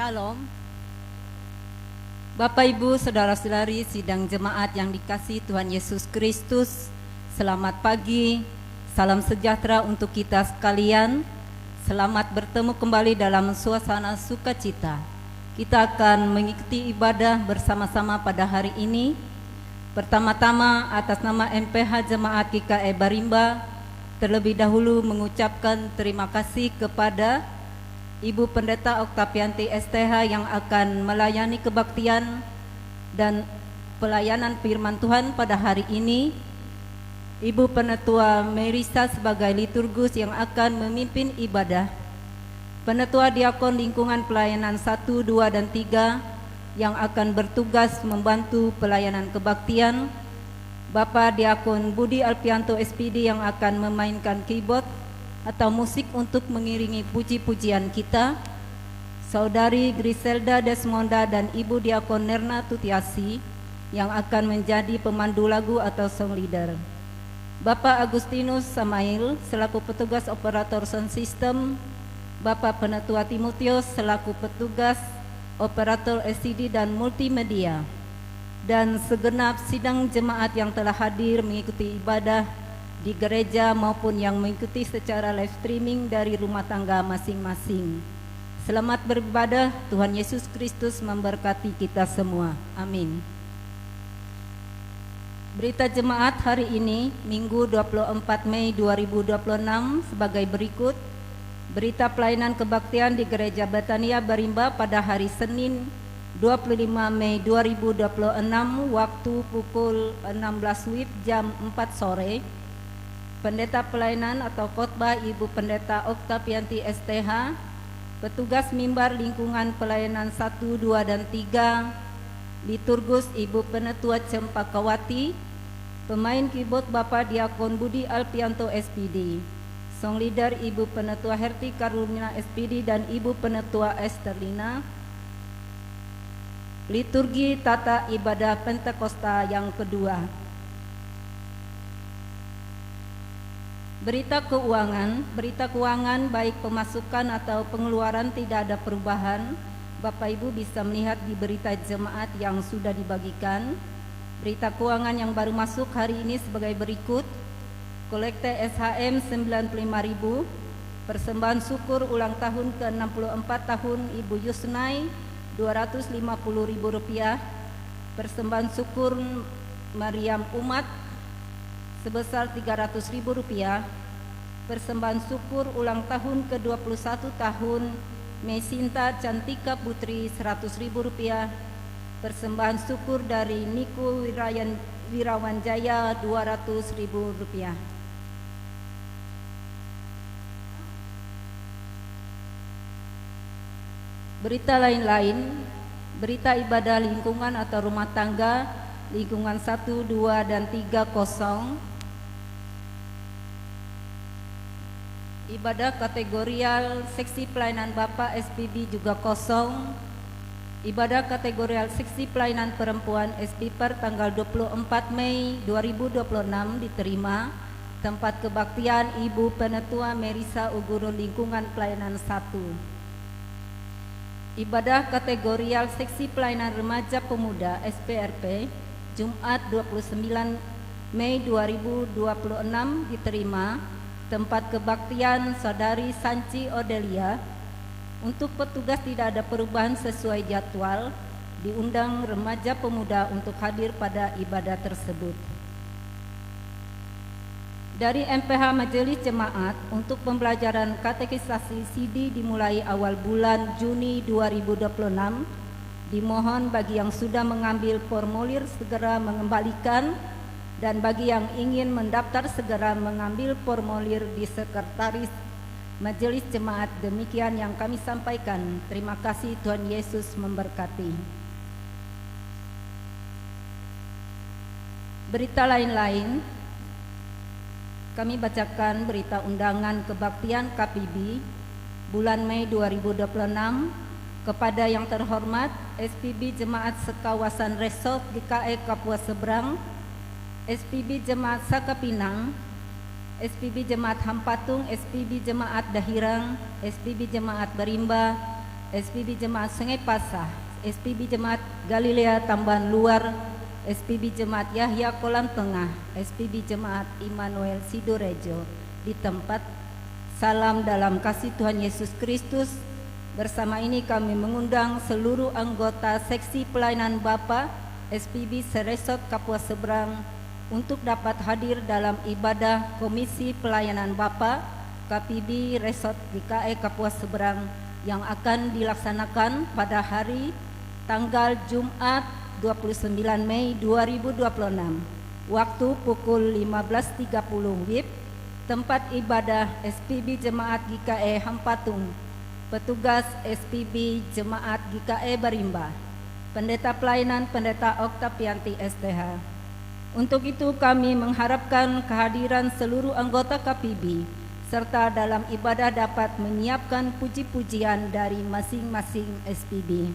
Shalom. Bapak Ibu, saudara-saudari sidang jemaat yang dikasihi Tuhan Yesus Kristus, selamat pagi, salam sejahtera untuk kita sekalian. Selamat bertemu kembali dalam suasana sukacita. Kita akan mengikuti ibadah bersama-sama pada hari ini. Pertama-tama atas nama MPH Jemaat GKE Barimba, terlebih dahulu mengucapkan terima kasih kepada Ibu Pendeta Oktavianti STH yang akan melayani kebaktian dan pelayanan firman Tuhan pada hari ini. Ibu Penetua Merisa sebagai liturgus yang akan memimpin ibadah. Penetua Diakon Lingkungan Pelayanan 1, 2, dan 3 yang akan bertugas membantu pelayanan kebaktian. Bapak Diakon Budi Alpianto SPD yang akan memainkan keyboard atau musik untuk mengiringi puji-pujian kita. Saudari Griselda Desmonda dan Ibu Diakon Nerna Tutiasi yang akan menjadi pemandu lagu atau song leader. Bapak Agustinus Samail selaku petugas operator sound system, Bapak Penetua Timotius selaku petugas operator SCD dan multimedia, dan segenap sidang jemaat yang telah hadir mengikuti ibadah di gereja maupun yang mengikuti secara live streaming dari rumah tangga masing-masing. Selamat beribadah, Tuhan Yesus Kristus memberkati kita semua. Amin. Berita jemaat hari ini, Minggu 24 Mei 2026 sebagai berikut. Berita pelayanan kebaktian di Gereja Betania Barimba pada hari Senin 25 Mei 2026 waktu pukul 16 WIB jam 4 sore. Pendeta pelayanan atau khotbah Ibu Pendeta Oktavianti STH, petugas mimbar lingkungan pelayanan 1, 2, dan 3, liturgus Ibu Penetua Cempakawati, pemain keyboard Bapak Diakon Budi Alpianto SPD, song leader Ibu Penetua Herti Karuna SPD dan Ibu Penetua Esterlina. Liturgi tata ibadah Pentakosta yang kedua. Berita keuangan baik pemasukan atau pengeluaran tidak ada perubahan. Bapak Ibu bisa melihat di berita jemaat yang sudah dibagikan. Berita keuangan yang baru masuk hari ini sebagai berikut. Kolekte SHM 95.000, persembahan syukur ulang tahun ke-64 tahun Ibu Yusnai Rp250.000, persembahan syukur Mariam Umat sebesar Rp300.000, persembahan syukur ulang tahun ke-21 tahun Mesinta Cantika Putri Rp100.000, persembahan syukur dari Niku Wirawan Jaya Rp200.000. Berita lain-lain, berita ibadah lingkungan atau rumah tangga lingkungan 1, 2, dan 3 kosong. Ibadah kategorial seksi pelayanan Bapak SPB juga kosong. Ibadah kategorial seksi pelayanan perempuan SP per tanggal 24 Mei 2026 diterima. Tempat kebaktian Ibu Penetua Merisa Uguru Lingkungan Pelayanan 1. Ibadah kategorial seksi pelayanan remaja pemuda SPRP Jumat 29 Mei 2026 diterima. Tempat kebaktian Saudari Sanci Odelia. Untuk petugas tidak ada perubahan sesuai jadwal. Diundang remaja pemuda untuk hadir pada ibadah tersebut. Dari MPH Majelis Jemaat untuk pembelajaran katekisasi CD dimulai awal bulan Juni 2026. Dimohon bagi yang sudah mengambil formulir segera mengembalikan, dan bagi yang ingin mendaftar segera mengambil formulir di sekretaris Majelis Jemaat. Demikian yang kami sampaikan. Terima kasih, Tuhan Yesus memberkati. Berita lain-lain, kami bacakan berita undangan kebaktian KPB bulan Mei 2026 kepada yang terhormat SPB Jemaat Sekawasan Resort GKE Kapuas Seberang, SPB Jemaat Sakapinang, SPB Jemaat Hampatung, SPB Jemaat Dahirang, SPB Jemaat Barimba, SPB Jemaat Sungai Pasah, SPB Jemaat Galilea Tamban Luar, SPB Jemaat Yahya Kolam Tengah, SPB Jemaat Immanuel Sidorejo di tempat. Salam dalam kasih Tuhan Yesus Kristus. Bersama ini kami mengundang seluruh anggota seksi pelayanan Bapa SPB Seresot Kapuas Seberang untuk dapat hadir dalam ibadah Komisi Pelayanan Bapa KPB Resort GKE Kapuas Seberang yang akan dilaksanakan pada hari tanggal Jumat 29 Mei 2026. Waktu pukul 15.30 WIB. Tempat ibadah SPB Jemaat GKE Hampatung. Petugas SPB Jemaat GKE Barimba. Pendeta Pelayanan Pendeta Oktavianti STH. Untuk itu kami mengharapkan kehadiran seluruh anggota KPB serta dalam ibadah dapat menyiapkan puji-pujian dari masing-masing SPB.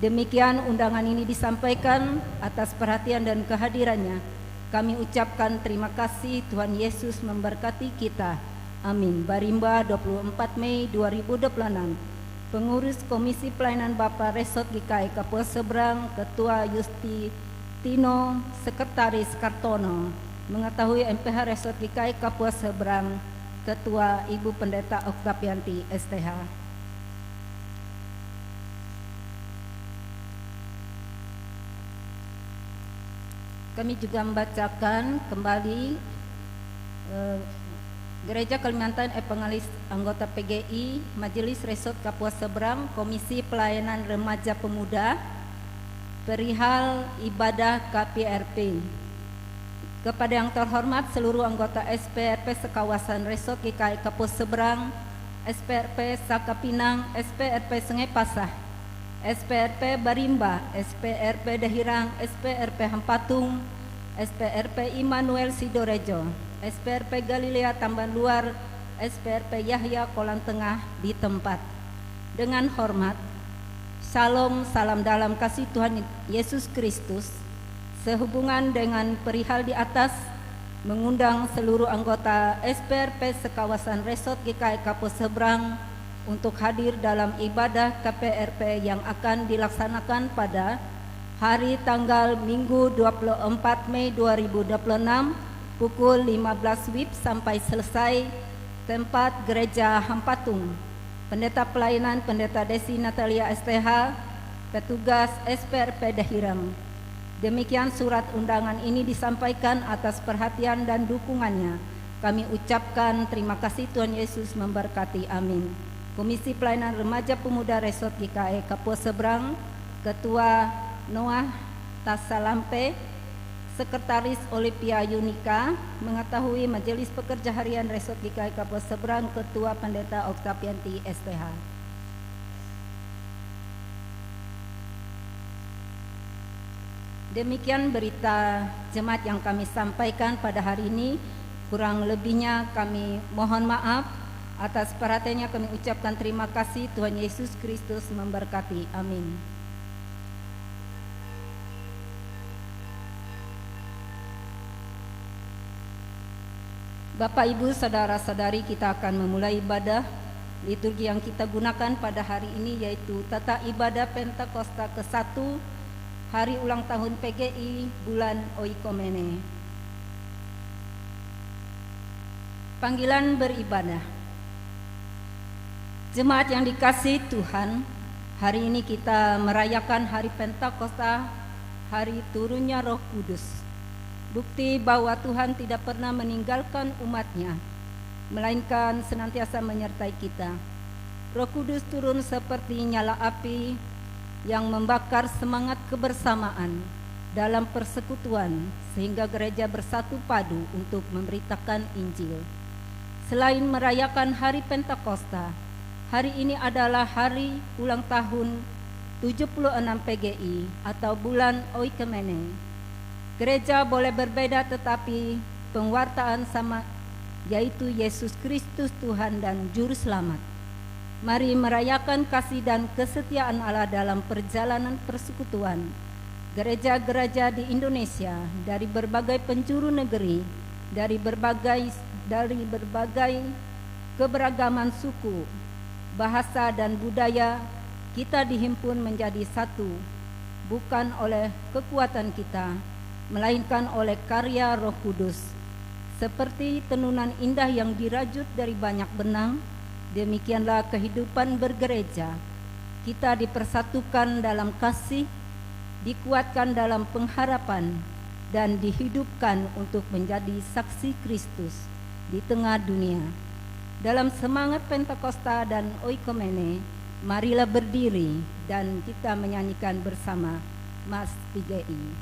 Demikian undangan ini disampaikan. Atas perhatian dan kehadirannya kami ucapkan terima kasih. Tuhan Yesus memberkati kita. Amin. Barimba 24 Mei 2026. Pengurus Komisi Pelayanan Bapa Resort GKE Kapuas Seberang, Ketua Yusti Tino, Sekretaris Kartono, mengetahui MPH Resort GKE Kapuas Seberang, Ketua Ibu Pendeta Oktavianti STH. Kami juga membacakan kembali Gereja Kalimantan Evangelis anggota PGI Majelis Resort Kapuas Seberang, Komisi Pelayanan Remaja Pemuda perihal ibadah KPRP. Kepada yang terhormat seluruh anggota SPRP sekawasan Resort GKE Kapuas Seberang, SPRP Saka Pinang, SPRP Sungai Pasah, SPRP Barimba, SPRP Dahirang, SPRP Hampatung, SPRP Immanuel Sidorejo, SPRP Galilea Tamban Luar, SPRP Yahya Kolam Tengah di tempat. Dengan hormat, Salam, salam dalam kasih Tuhan Yesus Kristus. Sehubungan dengan perihal di atas, mengundang seluruh anggota SPRP sekawasan Resort GKE Kapuas Seberang untuk hadir dalam ibadah KPRP yang akan dilaksanakan pada hari tanggal Minggu 24 Mei 2026 pukul 15 WIB sampai selesai. Tempat Gereja Hampatung. Pendeta Pelayanan Pendeta Desi Natalia STH, petugas SPRP Dahirang. Demikian surat undangan ini disampaikan. Atas perhatian dan dukungannya kami ucapkan terima kasih. Tuhan Yesus memberkati. Amin. Komisi Pelayanan Remaja Pemuda Resort GKE Kapuas Seberang, Ketua Noah Tasalampe, Sekretaris Olivia Yunika, mengetahui Majelis Pekerja Harian Resort GKE Kapuas Seberang, Ketua Pendeta Oktavianti STH. Demikian berita jemaat yang kami sampaikan pada hari ini. Kurang lebihnya kami mohon maaf. Atas perhatiannya kami ucapkan terima kasih. Tuhan Yesus Kristus memberkati. Amin. Bapak, Ibu, Saudara-saudari, kita akan memulai ibadah liturgi yang kita gunakan pada hari ini, yaitu Tata Ibadah Pentakosta ke-1 Hari Ulang Tahun PGI Bulan Oikomene. Panggilan beribadah. Jemaat yang dikasihi Tuhan, hari ini kita merayakan Hari Pentakosta, hari turunnya Roh Kudus. Bukti bahwa Tuhan tidak pernah meninggalkan umat-Nya, melainkan senantiasa menyertai kita. Roh Kudus turun seperti nyala api yang membakar semangat kebersamaan dalam persekutuan, sehingga gereja bersatu padu untuk memberitakan Injil. Selain merayakan Hari Pentakosta, hari ini adalah hari ulang tahun 76 PGI atau bulan Oikomene. Gereja boleh berbeda, tetapi penguartaan sama, yaitu Yesus Kristus Tuhan dan Juru Selamat. Mari merayakan kasih dan kesetiaan Allah dalam perjalanan persekutuan. Gereja-gereja di Indonesia dari berbagai penjuru negeri, dari berbagai keberagaman suku, bahasa dan budaya kita dihimpun menjadi satu, bukan oleh kekuatan kita, melainkan oleh karya Roh Kudus. Seperti tenunan indah yang dirajut dari banyak benang, demikianlah kehidupan bergereja. Kita dipersatukan dalam kasih, dikuatkan dalam pengharapan, dan dihidupkan untuk menjadi saksi Kristus di tengah dunia. Dalam semangat Pentakosta dan Oikumene, marilah berdiri dan kita menyanyikan bersama Mas PGI.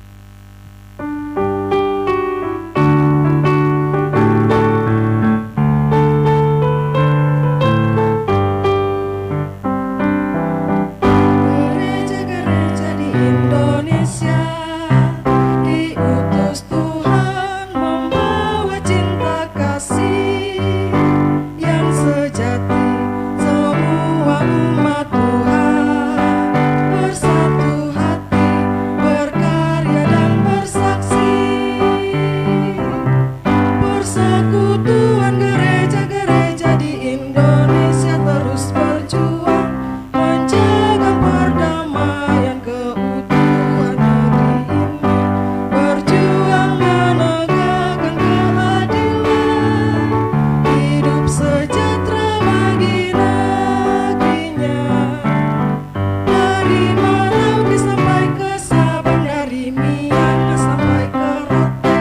Gereja-gereja di Indonesia diutus Tuhan membawa cinta kasih yang sejati. Semua umat Tuhan bersatu hati, berkarya dan bersaksi. Persekutuan gereja-gereja di Indonesia terus berjuang menjaga perdamaian keutuhan negeri ini, berjuang menegakkan keadilan, hidup sejahtera bagi negerinya. Dari Merauke sampai ke Sabang, dari Miangas sampai ke Rote,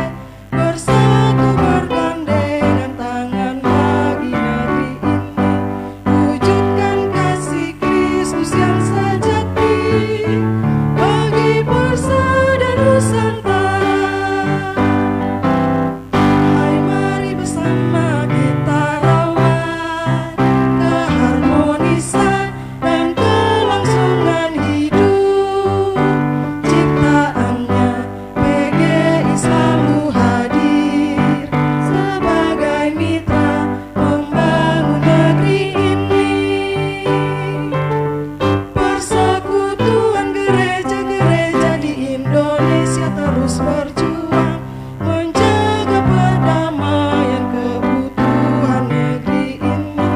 bersatu bergandengan tangan bagi negeri ini, wujudkan kasih Kristus yang sejati bagi bangsa dan Nusantara. Hai, mari bersama kita rawat keharmonisan dan kelangsungan hidup ciptaannya. PGI selalu hadir sebagai mitra membangun negeri ini. Persekutuan gereja-gereja di Indonesia terus berjuang menjaga perdamaian keutuhan negeri ini,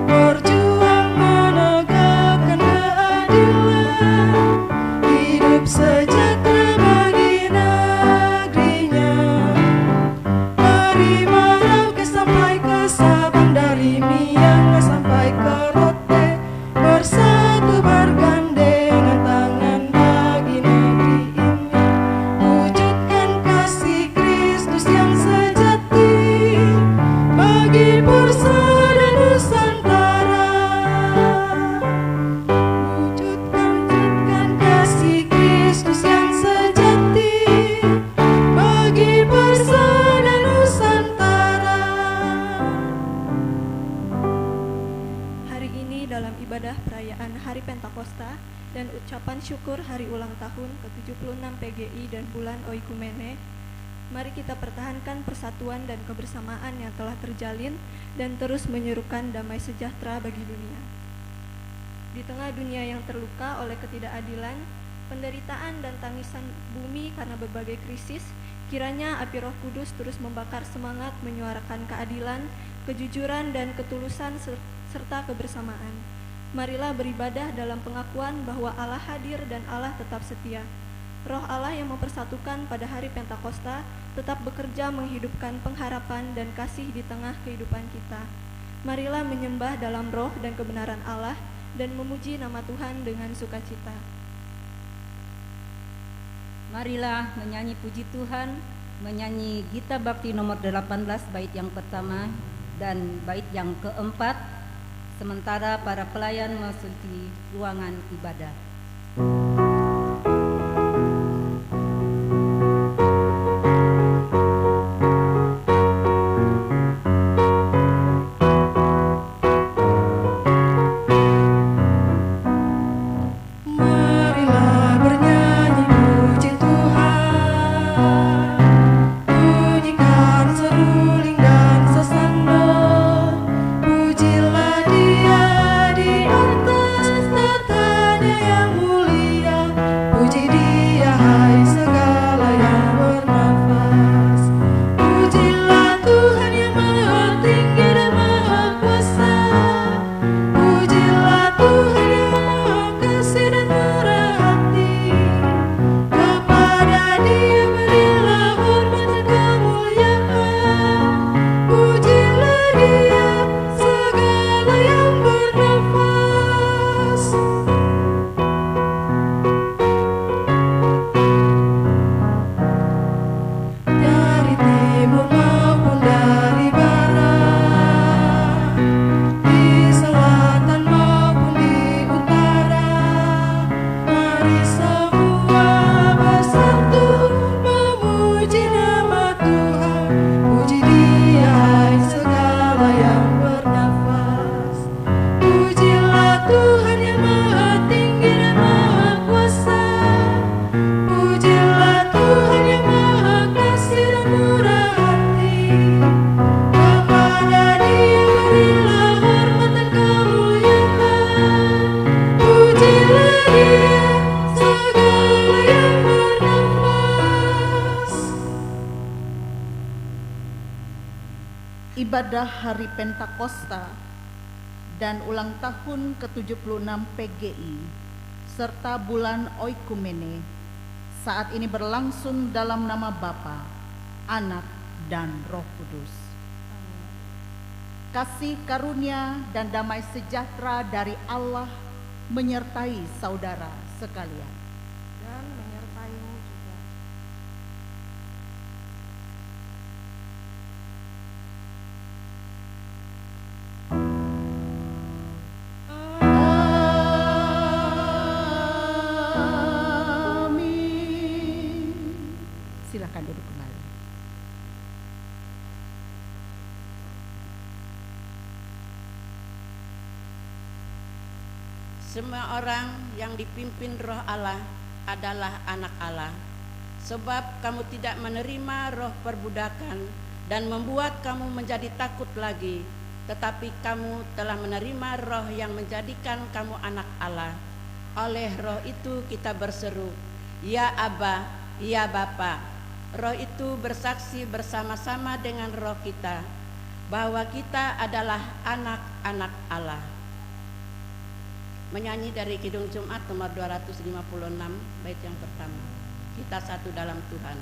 berjuang menegakkan keadilan, hidup sejahtera bagi negerinya. Dari Merauke sampai ke Sabang, dari Miangas sampai ke Rote, bersatu bergandengan tangan bagi negeri ini, wujudkan kasih Kristus yang sejati bagi bangsa dan Nusantara. Wujudkan kasih Kristus yang sejati bagi bangsa dan Nusantara. Hari ini dalam ibadah perayaan Hari Pentakosta dan ucapan syukur hari ulang tahun ke-76 PGI dan bulan Oikumene, mari kita pertahankan persatuan dan kebersamaan yang telah terjalin dan terus menyerukan damai sejahtera bagi dunia. Di tengah dunia yang terluka oleh ketidakadilan, penderitaan dan tangisan bumi karena berbagai krisis, kiranya api Roh Kudus terus membakar semangat menyuarakan keadilan, kejujuran dan ketulusan serta kebersamaan. Marilah beribadah dalam pengakuan bahwa Allah hadir dan Allah tetap setia. Roh Allah yang mempersatukan pada hari Pentakosta tetap bekerja menghidupkan pengharapan dan kasih di tengah kehidupan kita. Marilah menyembah dalam roh dan kebenaran Allah dan memuji nama Tuhan dengan sukacita. Marilah menyanyi puji Tuhan, menyanyi Gita Bakti nomor 18 bait yang pertama dan bait yang keempat, sementara para pelayan memasuki ruangan ibadah. Marilah bernyanyi puji Tuhan, bunyikan seruling dan sesando, pujilah Dia di atas tatanya yang ibadah hari Pentakosta dan ulang tahun ke-76 PGI serta bulan Oikumene saat ini berlangsung dalam nama Bapa, Anak, dan Roh Kudus. Kasih karunia dan damai sejahtera dari Allah menyertai saudara sekalian. Dan menyertaimu juga. Amin. Silakan duduk kembali. Semua orang yang dipimpin Roh Allah adalah anak Allah. Sebab kamu tidak menerima roh perbudakan dan membuat kamu menjadi takut lagi, tetapi kamu telah menerima roh yang menjadikan kamu anak Allah. Oleh roh itu kita berseru, Ya Aba, Ya Bapa. Roh itu bersaksi bersama-sama dengan roh kita bahwa kita adalah anak-anak Allah. Menyanyi dari Kidung Jumat nomor 256 bait yang pertama. Kita satu dalam Tuhan.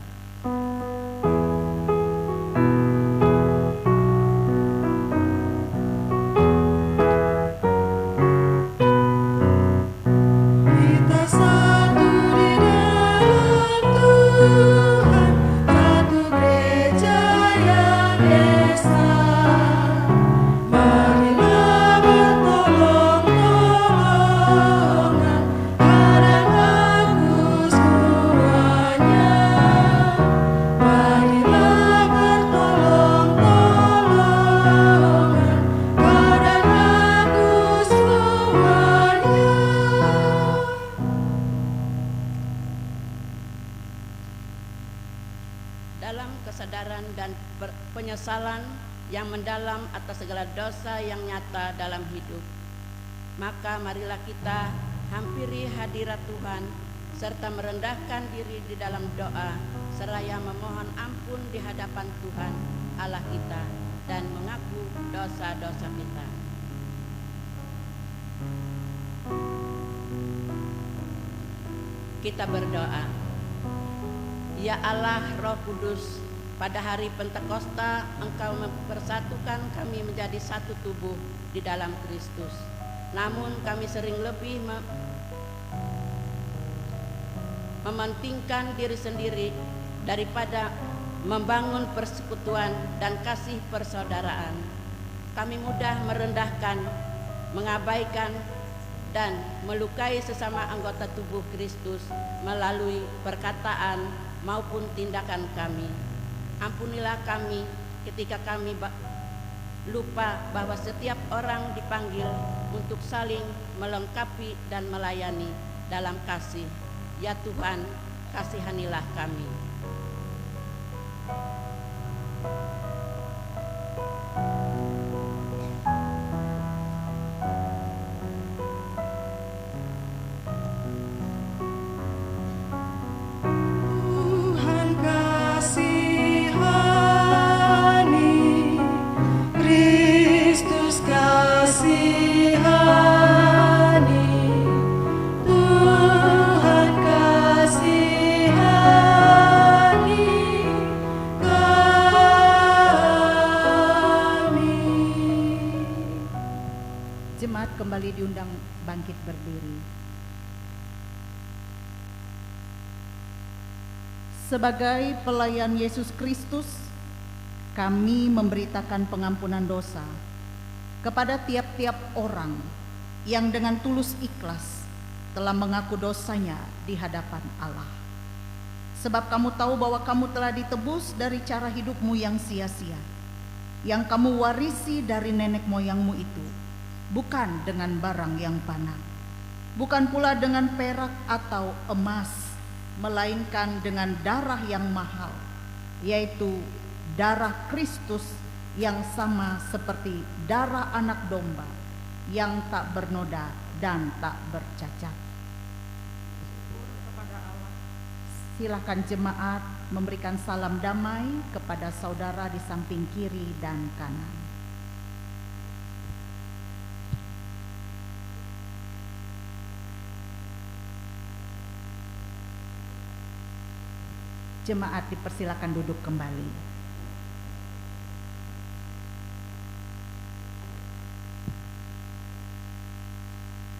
Kita satu di dalam Tuhan, satu gereja yang esa. Marilah bertolong-tolongan, kadang aku semuanya. Marilah bertolong-tolongan, kadang aku semuanya. Dalam kesadaran dan penyesalan yang mendalam atas segala dosa yang nyata dalam hidup, maka marilah kita hampiri hadirat Tuhan serta merendahkan diri di dalam doa seraya memohon ampun di hadapan Tuhan Allah kita dan mengaku dosa-dosa kita. Kita berdoa. Ya Allah Roh Kudus, pada hari Pentakosta Engkau mempersatukan kami menjadi satu tubuh di dalam Kristus. Namun kami sering lebih mementingkan diri sendiri daripada membangun persekutuan dan kasih persaudaraan. Kami mudah merendahkan, mengabaikan, dan melukai sesama anggota tubuh Kristus melalui perkataan maupun tindakan kami. Ampunilah kami ketika kami lupa bahwa setiap orang dipanggil untuk saling melengkapi dan melayani dalam kasih. Ya Tuhan, kasihanilah kami. Tuhan kasihani, Kristus kasihani, Tuhan kasihani kami. Jemaat kembali diundang bangkit berdiri. Sebagai pelayan Yesus Kristus, kami memberitakan pengampunan dosa kepada tiap-tiap orang yang dengan tulus ikhlas telah mengaku dosanya di hadapan Allah. Sebab kamu tahu bahwa kamu telah ditebus dari cara hidupmu yang sia-sia, yang kamu warisi dari nenek moyangmu itu, bukan dengan barang yang fana, bukan pula dengan perak atau emas, melainkan dengan darah yang mahal, yaitu darah Kristus yang sama seperti darah anak domba yang tak bernoda dan tak bercacat. Silakan jemaat memberikan salam damai kepada saudara di samping kiri dan kanan. Jemaat dipersilakan duduk kembali.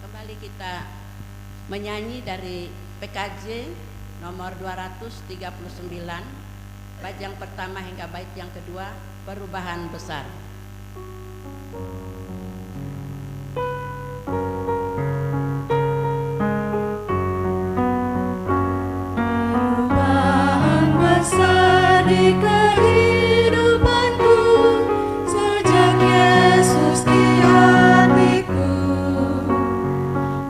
Kembali kita menyanyi dari PKJ nomor 239, bait yang pertama hingga bait yang kedua, perubahan besar. Perubahan besar di kehidupanku sejak Yesus di hatiku.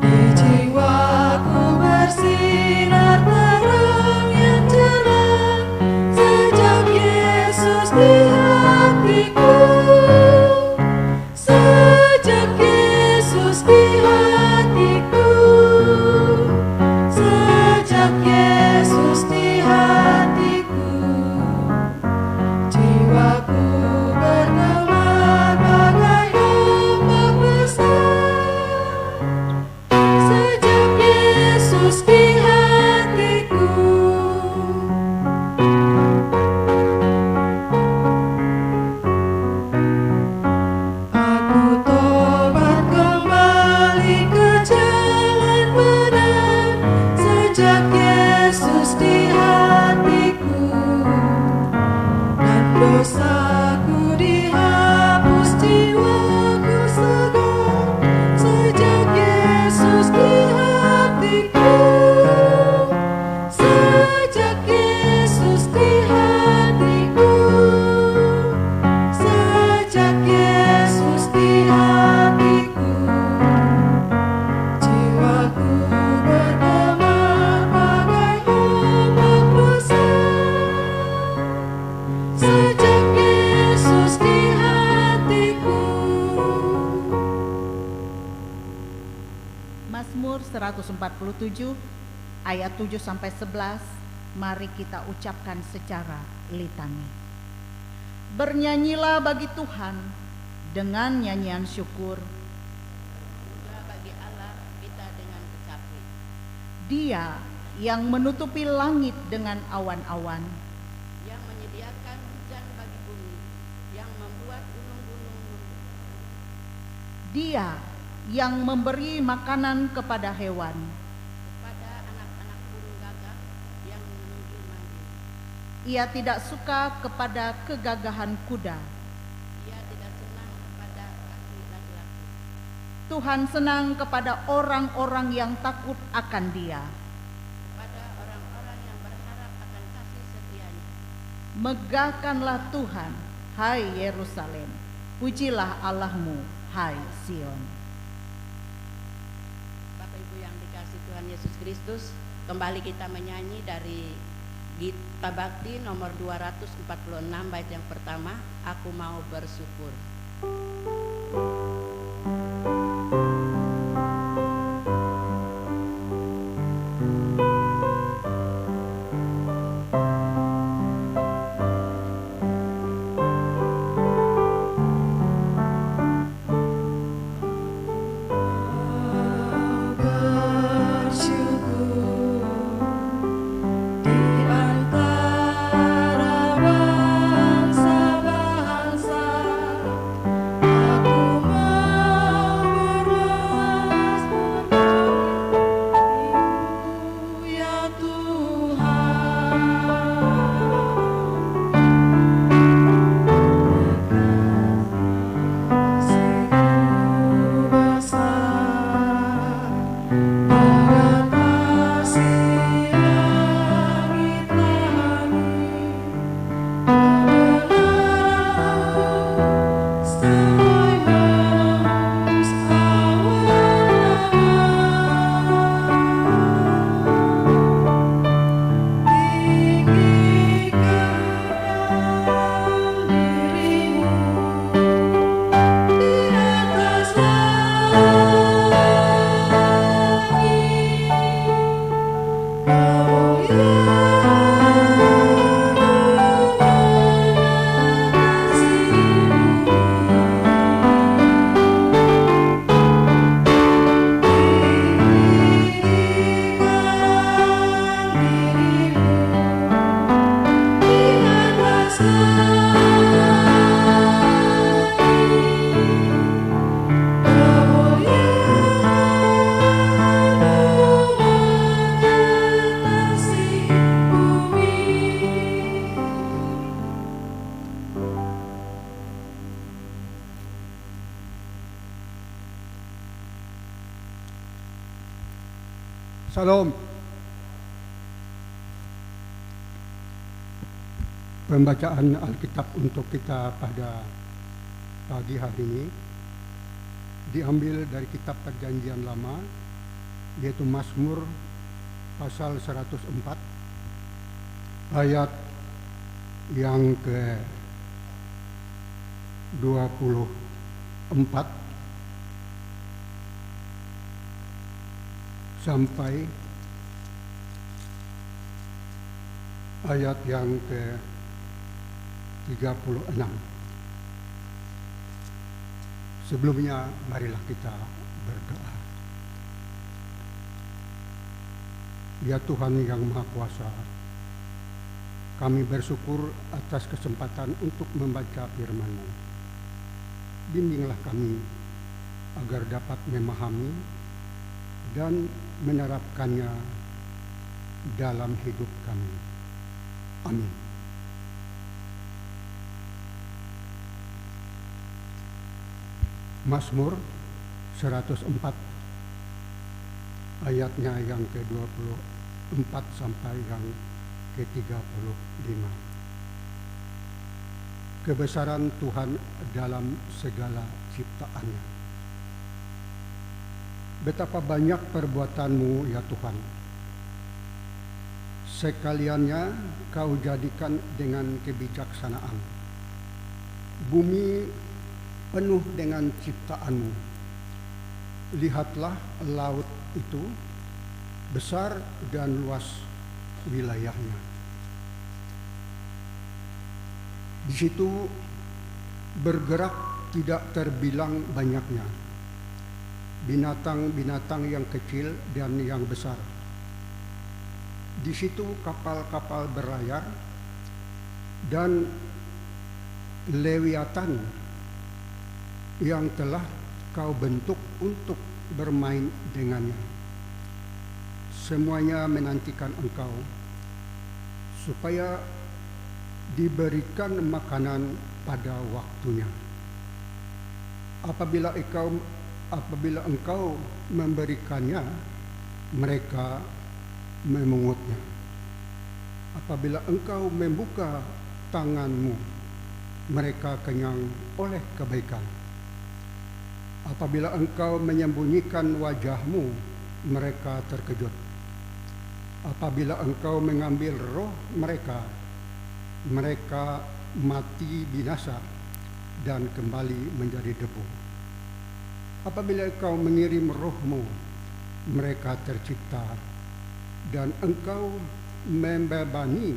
Di jiwaku bersinar terang yang cerah sejak Yesus di hatiku. Sejak Yesus di hatiku. Sejak Yesus di hatiku, jiwaku berteman bagai ombak besar. Sejak Yesus di hatiku. Aku tobat kembali ke jalan benar sejak Yesus di hatiku, dan dosaku dihapus, jiwaku segar sejak Yesus di hatiku. Sejak Yesus di hatiku. Sejak Yesus di hatiku, jiwaku berteman bagai ombak besar. Sejak Yesus di hatiku. Mazmur 147 ayat 7 sampai 11, mari kita ucapkan secara litani. Bernyanyilah bagi Tuhan dengan nyanyian syukur. Puja bagi Allah kita dengan kecapi. Dia yang menutupi langit dengan awan-awan, Yang menyediakan hujan bagi bumi, yang membuat gunung-gunung. Dia yang memberi makanan kepada hewan, Kepada anak-anak burung gagak yang memanggil-manggil. Ia tidak suka kepada kegagahan kuda. Ia tidak senang kepada kaki laki-laki. Tuhan senang kepada orang-orang yang takut akan Dia. Kepada orang-orang yang berharap akan kasih setianya. Megahkanlah Tuhan, hai Yerusalem. Pujilah Allahmu, hai Sion. Bapak Ibu yang dikasih Tuhan Yesus Kristus, kembali kita menyanyi dari Gita Bakti nomor 246 bait yang pertama, Aku Mau Bersyukur. Bersyukur di antara bangsa-bangsa. Aku Salam. Pembacaan Alkitab untuk kita pada pagi hari ini diambil dari kitab Perjanjian Lama, yaitu Mazmur pasal 104 ayat yang ke-24 sampai ayat yang ke-36. Sebelumnya marilah kita berdoa. Ya Tuhan yang Maha Kuasa, kami bersyukur atas kesempatan untuk membaca firman-Mu. Bimbinglah kami agar dapat memahami dan menerapkannya dalam hidup kami. Amin. Mazmur 104 ayatnya yang ke-24 sampai yang ke-35. Kebesaran Tuhan dalam segala ciptaannya. Betapa banyak perbuatan-Mu ya Tuhan. Sekaliannya Kau jadikan dengan kebijaksanaan. Bumi penuh dengan ciptaan-Mu. Lihatlah laut itu, besar dan luas wilayahnya. Di situ bergerak tidak terbilang banyaknya binatang-binatang yang kecil dan yang besar. Di situ kapal-kapal berlayar dan Lewiatan yang telah Kau bentuk untuk bermain dengannya. Semuanya menantikan Engkau supaya diberikan makanan pada waktunya. Apabila Engkau memberikannya, mereka memungutnya. Apabila Engkau membuka tangan-Mu, mereka kenyang oleh kebaikan. Apabila Engkau menyembunyikan wajah-Mu, mereka terkejut. Apabila Engkau mengambil roh mereka, mereka mati binasa dan kembali menjadi debu. Apabila Engkau mengirim roh-Mu, mereka tercipta, dan Engkau membebani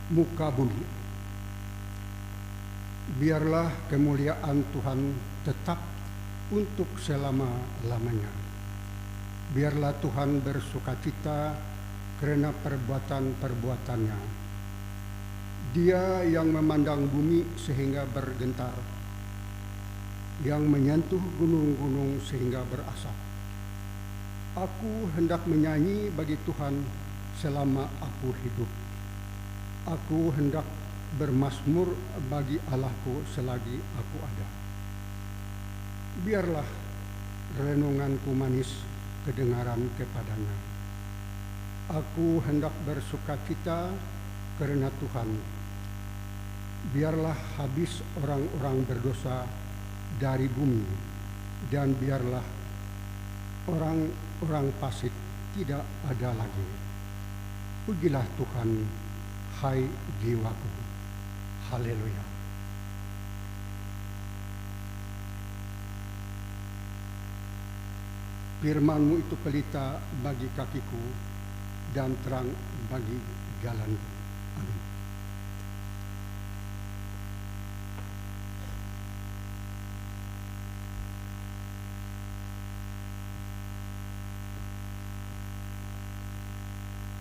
muka bumi. Biarlah kemuliaan Tuhan tetap untuk selama-lamanya. Biarlah Tuhan bersukacita karena perbuatan-perbuatannya. Dia yang memandang bumi sehingga bergentar, yang menyentuh gunung-gunung sehingga berasap. Aku hendak menyanyi bagi Tuhan selama aku hidup. Aku hendak bermazmur bagi Allahku selagi aku ada. Biarlah renunganku manis kedengaran kepadanya. Aku hendak bersukacita karena Tuhan. Biarlah habis orang-orang berdosa dari bumi, dan biarlah orang-orang fasik tidak ada lagi. Pujilah Tuhan, hai jiwaku. Haleluya. Firman-Mu itu pelita bagi kakiku dan terang bagi jalanku. Amin.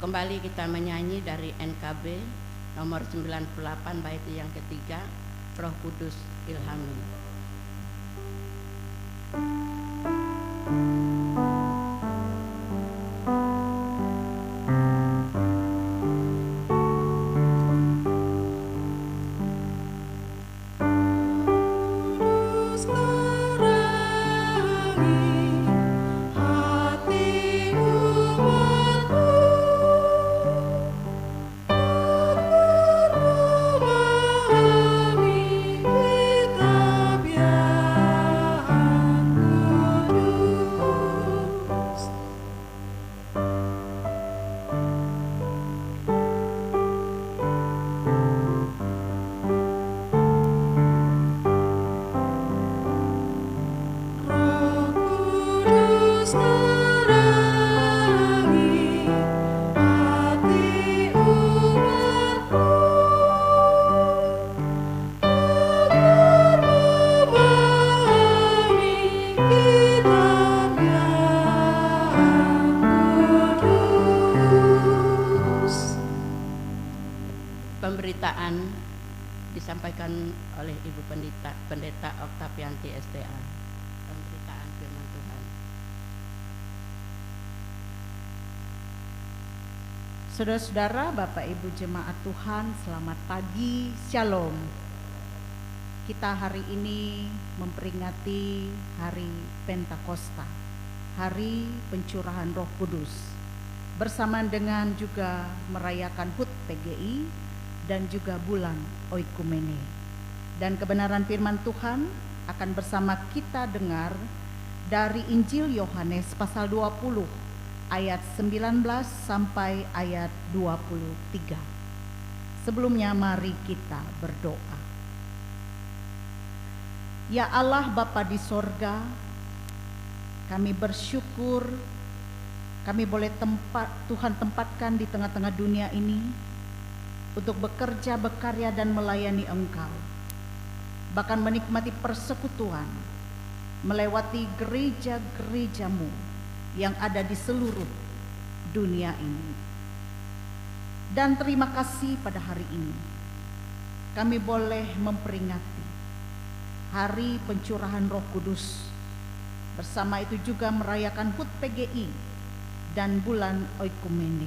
Kembali kita menyanyi dari NKB nomor 98 bait yang ketiga, Roh Kudus ilhami. Hatiku Pendeta Oktavianti STA. Pemberitaan firman Tuhan. Saudara-saudara, Bapak Ibu jemaat Tuhan, selamat pagi, Shalom. Kita hari ini memperingati hari Pentakosta, hari pencurahan Roh Kudus, bersamaan dengan juga merayakan HUT PGI dan juga bulan Oikumene. Dan kebenaran firman Tuhan akan bersama kita dengar dari Injil Yohanes pasal 20 ayat 19 sampai ayat 23. Sebelumnya mari kita berdoa. Ya Allah Bapa di sorga, kami bersyukur kami boleh Tuhan tempatkan di tengah-tengah dunia ini untuk bekerja, berkarya dan melayani Engkau. Bahkan menikmati persekutuan, melewati gereja-gerejamu yang ada di seluruh dunia ini. Dan terima kasih pada hari ini kami boleh memperingati hari pencurahan Roh Kudus, bersama itu juga merayakan HUT PGI dan bulan Oikumene,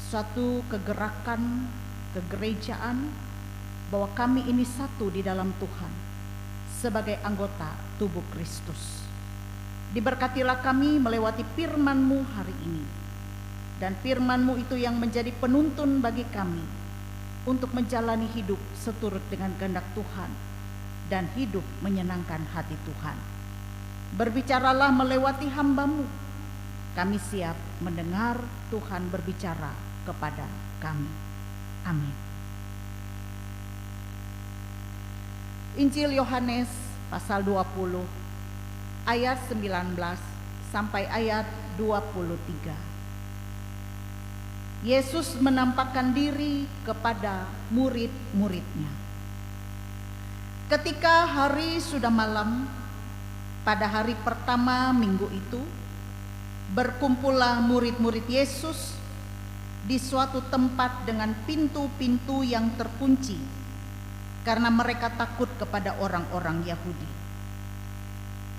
suatu kegerakan kegerejaan bahwa kami ini satu di dalam Tuhan sebagai anggota tubuh Kristus. Diberkatilah kami melewati firman-Mu hari ini, dan firman-Mu itu yang menjadi penuntun bagi kami untuk menjalani hidup seturut dengan kehendak Tuhan dan hidup menyenangkan hati Tuhan. Berbicaralah melewati hamba-Mu, kami siap mendengar Tuhan berbicara kepada kami. Amin. Injil Yohanes pasal 20 ayat 19 sampai ayat 23. Yesus menampakkan diri kepada murid-muridnya. Ketika hari sudah malam, pada hari pertama minggu itu, berkumpullah murid-murid Yesus di suatu tempat dengan pintu-pintu yang terkunci, karena mereka takut kepada orang-orang Yahudi.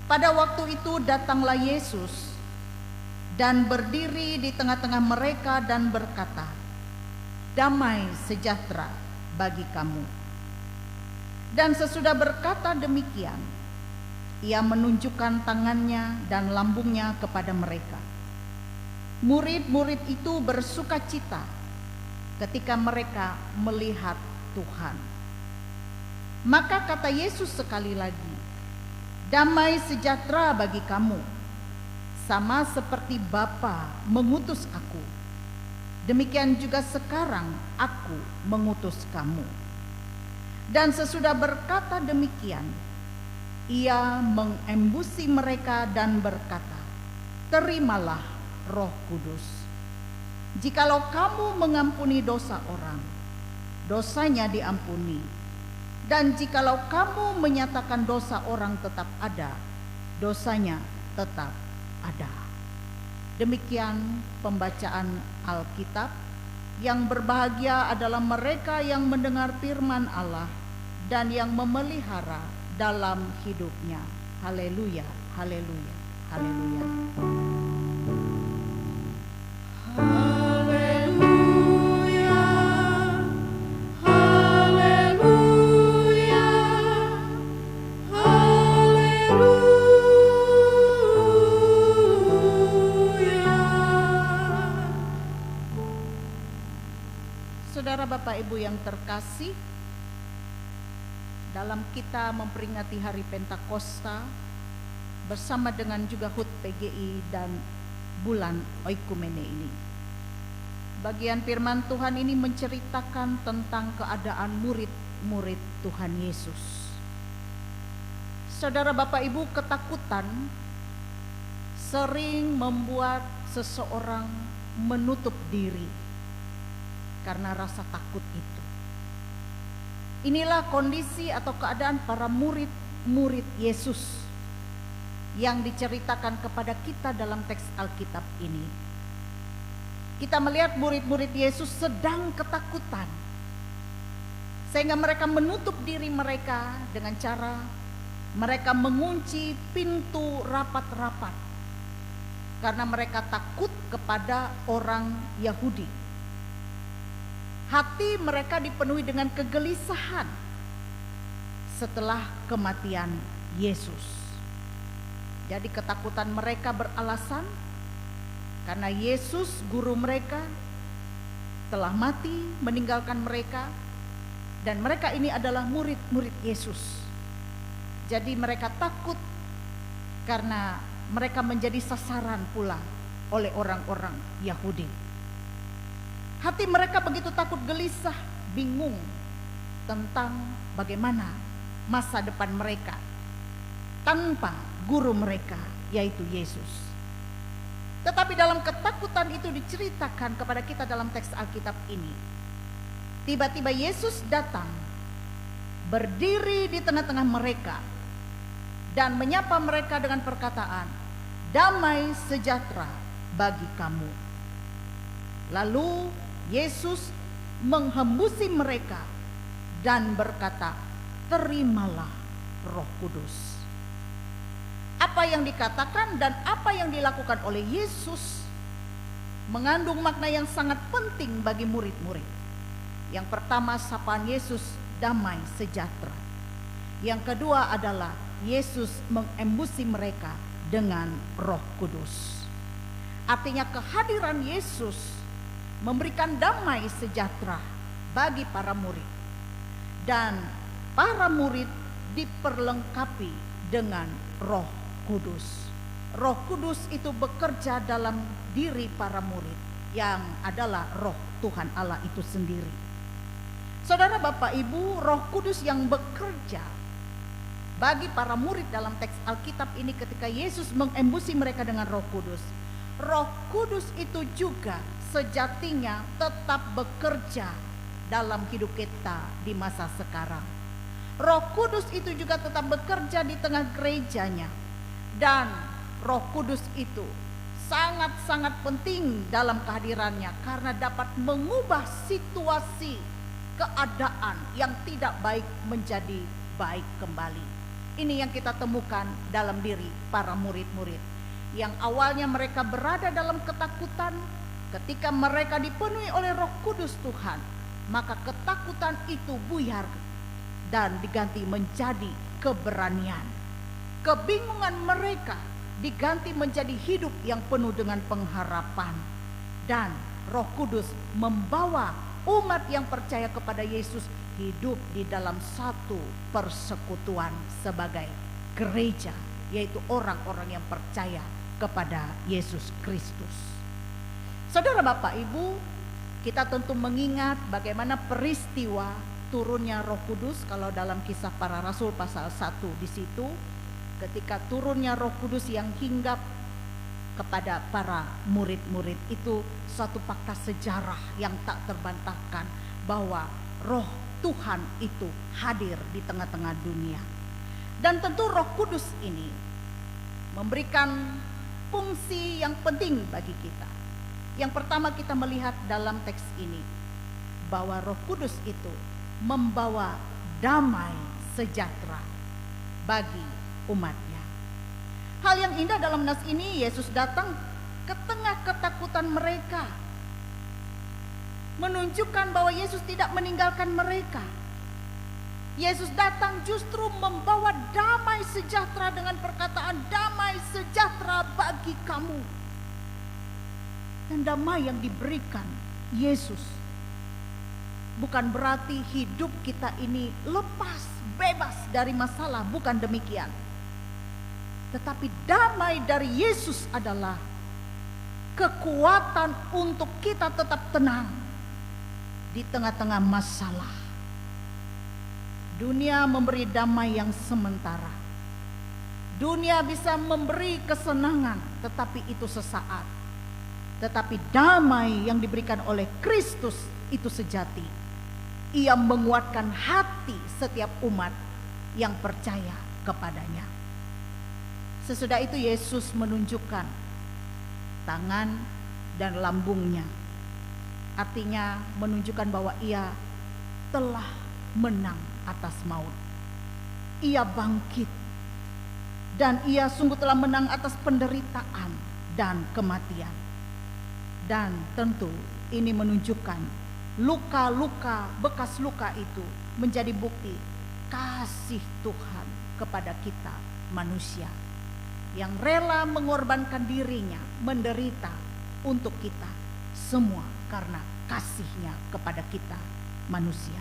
Pada waktu itu datanglah Yesus dan berdiri di tengah-tengah mereka dan berkata, "Damai sejahtera bagi kamu." Dan sesudah berkata demikian, ia menunjukkan tangannya dan lambungnya kepada mereka. Murid-murid itu bersukacita ketika mereka melihat Tuhan. Maka kata Yesus sekali lagi, "Damai sejahtera bagi kamu. Sama seperti Bapa mengutus aku, demikian juga sekarang aku mengutus kamu." Dan sesudah berkata demikian, ia mengembusi mereka dan berkata, "Terimalah Roh Kudus. Jikalau kamu mengampuni dosa orang, dosanya diampuni. Dan jikalau kamu menyatakan dosa orang tetap ada, dosanya tetap ada." Demikian pembacaan Alkitab. Yang berbahagia adalah mereka yang mendengar firman Allah dan yang memelihara dalam hidupnya. Haleluya, haleluya, haleluya. Haleluya, haleluya, haleluya. Saudara Bapak Ibu yang terkasih, dalam kita memperingati hari Pentakosta bersama dengan juga HUT PGI dan bulan Oikumene ini, bagian firman Tuhan ini menceritakan tentang keadaan murid-murid Tuhan Yesus. Saudara Bapak Ibu, ketakutan sering membuat seseorang menutup diri karena rasa takut itu. Inilah kondisi atau keadaan para murid-murid Yesus yang diceritakan kepada kita dalam teks Alkitab ini. Kita melihat murid-murid Yesus sedang ketakutan, Sehingga mereka menutup diri mereka dengan cara mereka mengunci pintu rapat-rapat karena mereka takut kepada orang Yahudi. Hati mereka dipenuhi dengan kegelisahan setelah kematian Yesus. Jadi ketakutan mereka beralasan karena Yesus guru mereka telah mati meninggalkan mereka, dan mereka ini adalah murid-murid Yesus. Jadi mereka takut karena mereka menjadi sasaran pula oleh orang-orang Yahudi. Hati mereka begitu takut, gelisah, bingung tentang bagaimana masa depan mereka tanpa guru mereka, yaitu Yesus. Tetapi dalam ketakutan itu diceritakan kepada kita dalam teks Alkitab ini, tiba-tiba Yesus datang, berdiri di tengah-tengah mereka, dan menyapa mereka dengan perkataan, "Damai sejahtera bagi kamu." Lalu Yesus menghembusi mereka dan berkata, "Terimalah Roh Kudus." Apa yang dikatakan dan apa yang dilakukan oleh Yesus mengandung makna yang sangat penting bagi murid-murid. Yang pertama, sapaan Yesus, damai sejahtera. Yang kedua adalah Yesus mengembusi mereka dengan Roh Kudus. Artinya kehadiran Yesus memberikan damai sejahtera bagi para murid, dan para murid diperlengkapi dengan Roh Kudus. Roh Kudus itu bekerja dalam diri para murid yang adalah Roh Tuhan Allah itu sendiri. Saudara, Bapak, Ibu, Roh Kudus yang bekerja bagi para murid dalam teks Alkitab ini ketika Yesus mengembusi mereka dengan Roh Kudus. Roh Kudus itu juga sejatinya tetap bekerja dalam hidup kita di masa sekarang. Roh Kudus itu juga tetap bekerja di tengah gerejanya, dan Roh Kudus itu sangat-sangat penting dalam kehadirannya karena dapat mengubah situasi keadaan yang tidak baik menjadi baik kembali. Ini yang kita temukan dalam diri para murid-murid yang awalnya mereka berada dalam ketakutan. Ketika mereka dipenuhi oleh Roh Kudus Tuhan, maka ketakutan itu buyar dan diganti menjadi keberanian. Kebingungan mereka diganti menjadi hidup yang penuh dengan pengharapan, dan Roh Kudus membawa umat yang percaya kepada Yesus hidup di dalam satu persekutuan sebagai gereja, yaitu orang-orang yang percaya kepada Yesus Kristus. Saudara, Bapak, Ibu, kita tentu mengingat bagaimana peristiwa turunnya Roh Kudus. Kalau dalam Kisah Para Rasul pasal 1 di situ, ketika turunnya Roh Kudus yang hinggap kepada para murid-murid, itu suatu fakta sejarah yang tak terbantahkan bahwa Roh Tuhan itu hadir di tengah-tengah dunia. Dan tentu Roh Kudus ini memberikan fungsi yang penting bagi kita. Yang pertama, kita melihat dalam teks ini bahwa Roh Kudus itu membawa damai sejahtera bagi umatnya. Hal yang indah dalam nas ini, Yesus datang ke tengah ketakutan mereka, menunjukkan bahwa Yesus tidak meninggalkan mereka. Yesus datang justru membawa damai sejahtera dengan perkataan, "Damai sejahtera bagi kamu." Dan damai yang diberikan Yesus bukan berarti hidup kita ini lepas, bebas dari masalah, bukan demikian. Tetapi damai dari Yesus adalah kekuatan untuk kita tetap tenang di tengah-tengah masalah. Dunia memberi damai yang sementara. Dunia bisa memberi kesenangan, tetapi itu sesaat. Tetapi damai yang diberikan oleh Kristus itu sejati. Ia menguatkan hati setiap umat yang percaya kepadanya. Sesudah itu Yesus menunjukkan tangan dan lambungnya. Artinya menunjukkan bahwa ia telah menang atas maut. Ia bangkit dan ia sungguh telah menang atas penderitaan dan kematian. Dan tentu ini menunjukkan luka-luka, bekas luka itu menjadi bukti kasih Tuhan kepada kita manusia yang rela mengorbankan dirinya, menderita untuk kita semua karena kasihnya kepada kita manusia.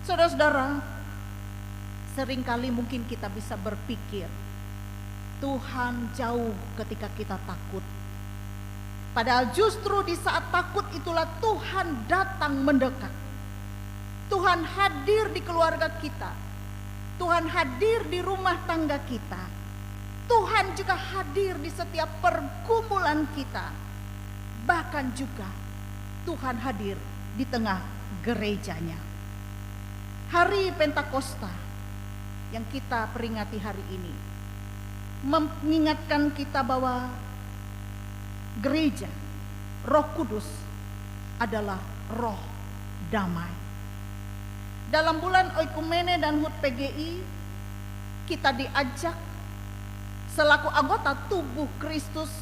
Saudara-saudara, seringkali mungkin kita bisa berpikir Tuhan jauh ketika kita takut. Padahal justru di saat takut itulah Tuhan datang mendekat. Tuhan hadir di keluarga kita. Tuhan hadir di rumah tangga kita. Tuhan juga hadir di setiap pergumulan kita. Bahkan juga Tuhan hadir di tengah gerejanya. Hari Pentakosta yang kita peringati hari ini mengingatkan kita bahwa gereja, Roh Kudus adalah roh damai. Dalam bulan Oikumene dan HUT PGI, kita diajak selaku anggota tubuh Kristus,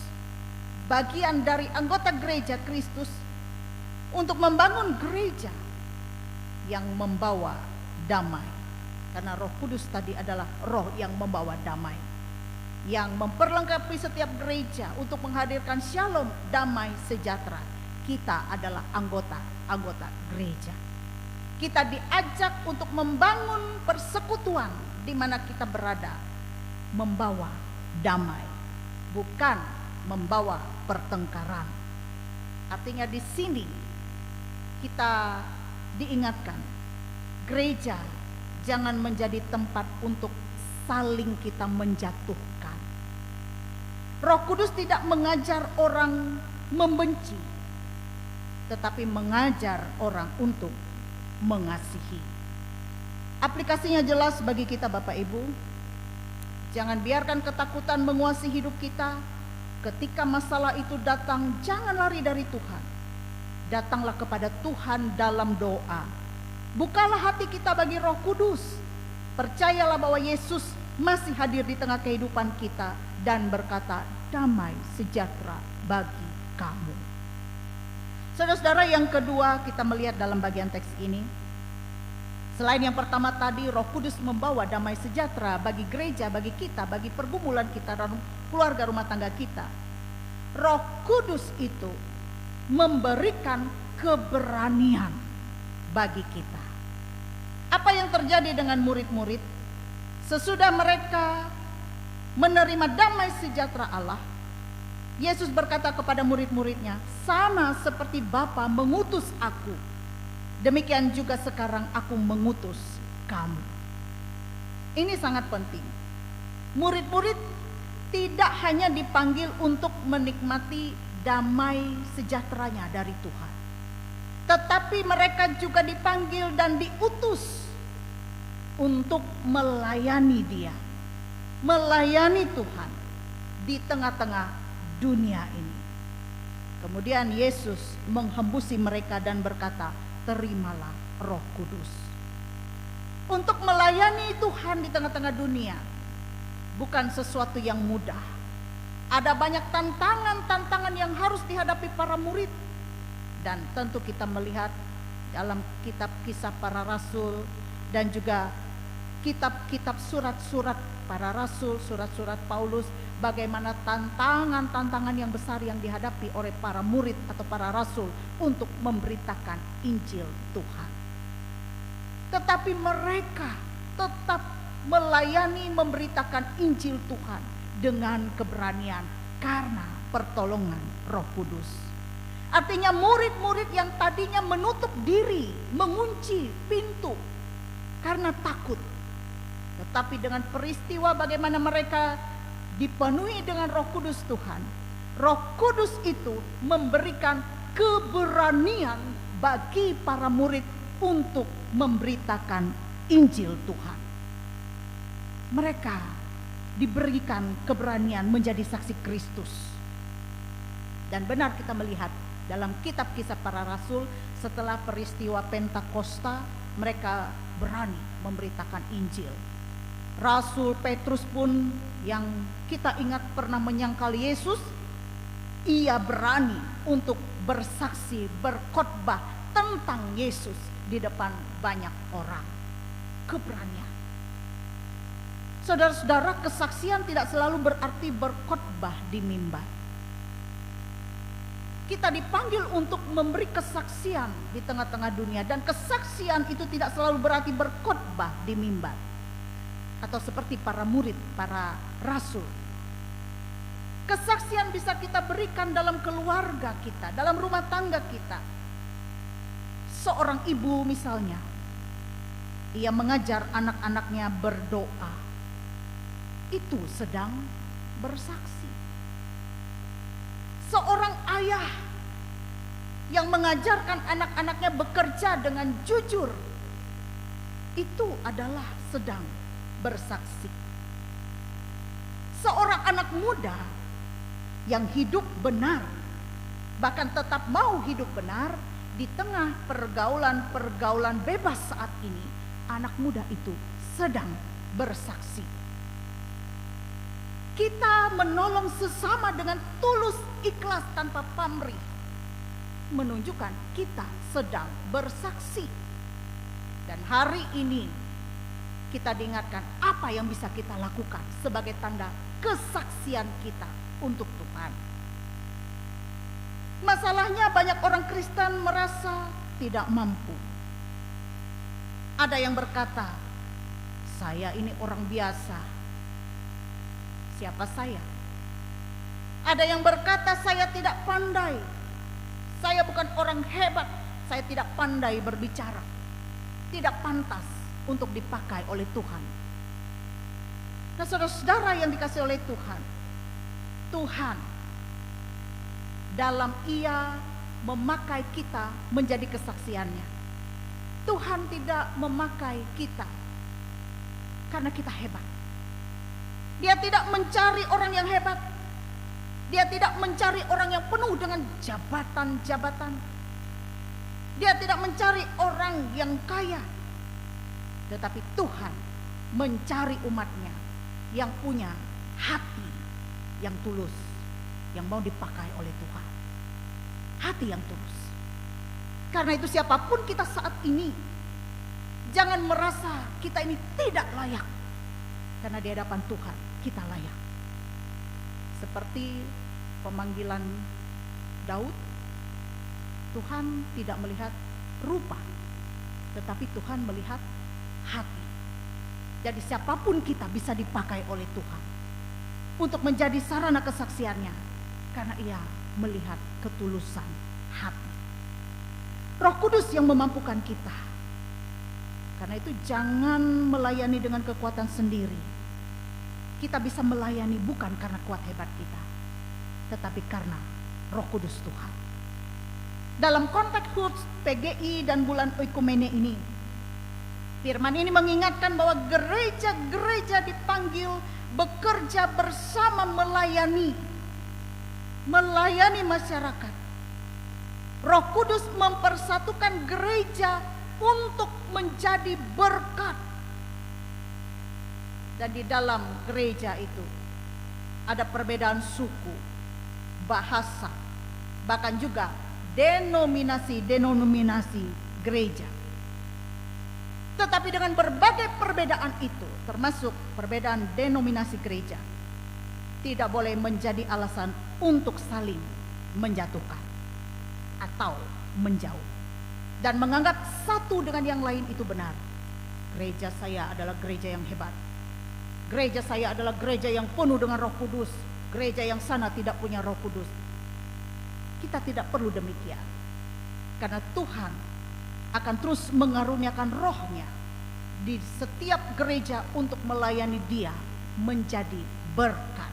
bagian dari anggota gereja Kristus, untuk membangun gereja yang membawa damai. Karena Roh Kudus tadi adalah roh yang membawa damai, yang memperlengkapi setiap gereja untuk menghadirkan shalom, damai, sejahtera. Kita adalah anggota gereja. Kita diajak untuk membangun persekutuan di mana kita berada, membawa damai, bukan membawa pertengkaran. Artinya di sini kita diingatkan, gereja jangan menjadi tempat untuk saling kita menjatuhkan. Roh Kudus tidak mengajar orang membenci, tetapi mengajar orang untuk mengasihi. Aplikasinya jelas bagi kita Bapak Ibu. Jangan biarkan ketakutan menguasai hidup kita. Ketika masalah itu datang, jangan lari dari Tuhan. Datanglah kepada Tuhan dalam doa. Bukalah hati kita bagi Roh Kudus. Percayalah bahwa Yesus masih hadir di tengah kehidupan kita dan berkata, damai sejahtera bagi kamu. Saudara-saudara, yang kedua kita melihat dalam bagian teks ini, selain yang pertama tadi, Roh Kudus membawa damai sejahtera bagi gereja, bagi kita, bagi pergumulan kita dan keluarga rumah tangga kita. Roh Kudus itu memberikan keberanian bagi kita. Apa yang terjadi dengan murid-murid sesudah mereka menerima damai sejahtera Allah? Yesus berkata kepada murid-muridnya, sama seperti Bapa mengutus aku, demikian juga sekarang aku mengutus kamu. Ini sangat penting. Murid-murid tidak hanya dipanggil untuk menikmati damai sejahteranya dari Tuhan, tetapi mereka juga dipanggil dan diutus untuk melayani Dia, melayani Tuhan di tengah-tengah dunia ini. Kemudian Yesus menghembusi mereka dan berkata, terimalah Roh Kudus. Untuk melayani Tuhan di tengah-tengah dunia bukan sesuatu yang mudah. Ada banyak tantangan-tantangan yang harus dihadapi para murid. Dan tentu kita melihat dalam kitab Kisah Para Rasul dan juga kitab-kitab surat-surat para rasul, surat-surat Paulus, bagaimana tantangan-tantangan yang besar yang dihadapi oleh para murid atau para rasul untuk memberitakan Injil Tuhan. Tetapi mereka tetap melayani, memberitakan Injil Tuhan dengan keberanian karena pertolongan Roh Kudus. Artinya murid-murid yang tadinya menutup diri, mengunci pintu karena takut, tetapi dengan peristiwa bagaimana mereka dipenuhi dengan Roh Kudus Tuhan, Roh Kudus itu memberikan keberanian bagi para murid untuk memberitakan Injil Tuhan. Mereka diberikan keberanian menjadi saksi Kristus. Dan benar kita melihat dalam kitab Kisah Para Rasul, setelah peristiwa Pentakosta, mereka berani memberitakan Injil. Rasul Petrus pun yang kita ingat pernah menyangkal Yesus, ia berani untuk bersaksi, berkhotbah tentang Yesus di depan banyak orang. Keberanian. Saudara-saudara, kesaksian tidak selalu berarti berkhotbah di mimbar. Kita dipanggil untuk memberi kesaksian di tengah-tengah dunia, dan kesaksian itu tidak selalu berarti berkhotbah di mimbar atau seperti para murid, para rasul. Kesaksian bisa kita berikan dalam keluarga kita, dalam rumah tangga kita. Seorang ibu misalnya, ia mengajar anak-anaknya berdoa, itu sedang bersaksi. Seorang ayah yang mengajarkan anak-anaknya bekerja dengan jujur, itu adalah sedang bersaksi. Seorang anak muda yang hidup benar, bahkan tetap mau hidup benar di tengah pergaulan-pergaulan bebas saat ini, anak muda itu sedang bersaksi. Kita menolong sesama dengan tulus, ikhlas, tanpa pamrih, menunjukkan kita sedang bersaksi. Dan hari ini kita diingatkan apa yang bisa kita lakukan sebagai tanda kesaksian kita untuk Tuhan. Masalahnya banyak orang Kristen merasa tidak mampu. Ada yang berkata, saya ini orang biasa. Siapa saya? Ada yang berkata, saya tidak pandai. Saya bukan orang hebat. Saya tidak pandai berbicara. Tidak pantas untuk dipakai oleh Tuhan. Nah, saudara-saudara yang dikasih oleh Tuhan, Tuhan dalam Ia memakai kita menjadi kesaksiannya. Tuhan tidak memakai kita karena kita hebat. Dia tidak mencari orang yang hebat. Dia tidak mencari orang yang penuh dengan jabatan-jabatan. Dia tidak mencari orang yang kaya. Tetapi Tuhan mencari umatnya yang punya hati yang tulus, yang mau dipakai oleh Tuhan. Hati yang tulus. Karena itu siapapun kita saat ini, jangan merasa kita ini tidak layak. Karena di hadapan Tuhan kita layak. Seperti pemanggilan Daud, Tuhan tidak melihat rupa, tetapi Tuhan melihat hati. Jadi siapapun kita bisa dipakai oleh Tuhan untuk menjadi sarana kesaksiannya, karena Ia melihat ketulusan hati. Roh Kudus yang memampukan kita. Karena itu jangan melayani dengan kekuatan sendiri. Kita bisa melayani bukan karena kuat hebat kita, tetapi karena Roh Kudus Tuhan. Dalam konteks HUT, PGI dan bulan Oikumene ini, firman ini mengingatkan bahwa gereja-gereja dipanggil bekerja bersama melayani masyarakat. Roh Kudus mempersatukan gereja untuk menjadi berkat. Dan di dalam gereja itu ada perbedaan suku, bahasa, bahkan juga denominasi gereja. Tetapi dengan berbagai perbedaan itu, termasuk perbedaan denominasi gereja, tidak boleh menjadi alasan untuk saling menjatuhkan atau menjauh dan menganggap satu dengan yang lain itu benar. Gereja saya adalah gereja yang hebat. Gereja saya adalah gereja yang penuh dengan Roh Kudus. Gereja yang sana tidak punya Roh Kudus. Kita tidak perlu demikian. Karena Tuhan akan terus mengaruniakan Roh-Nya di setiap gereja untuk melayani Dia menjadi berkat.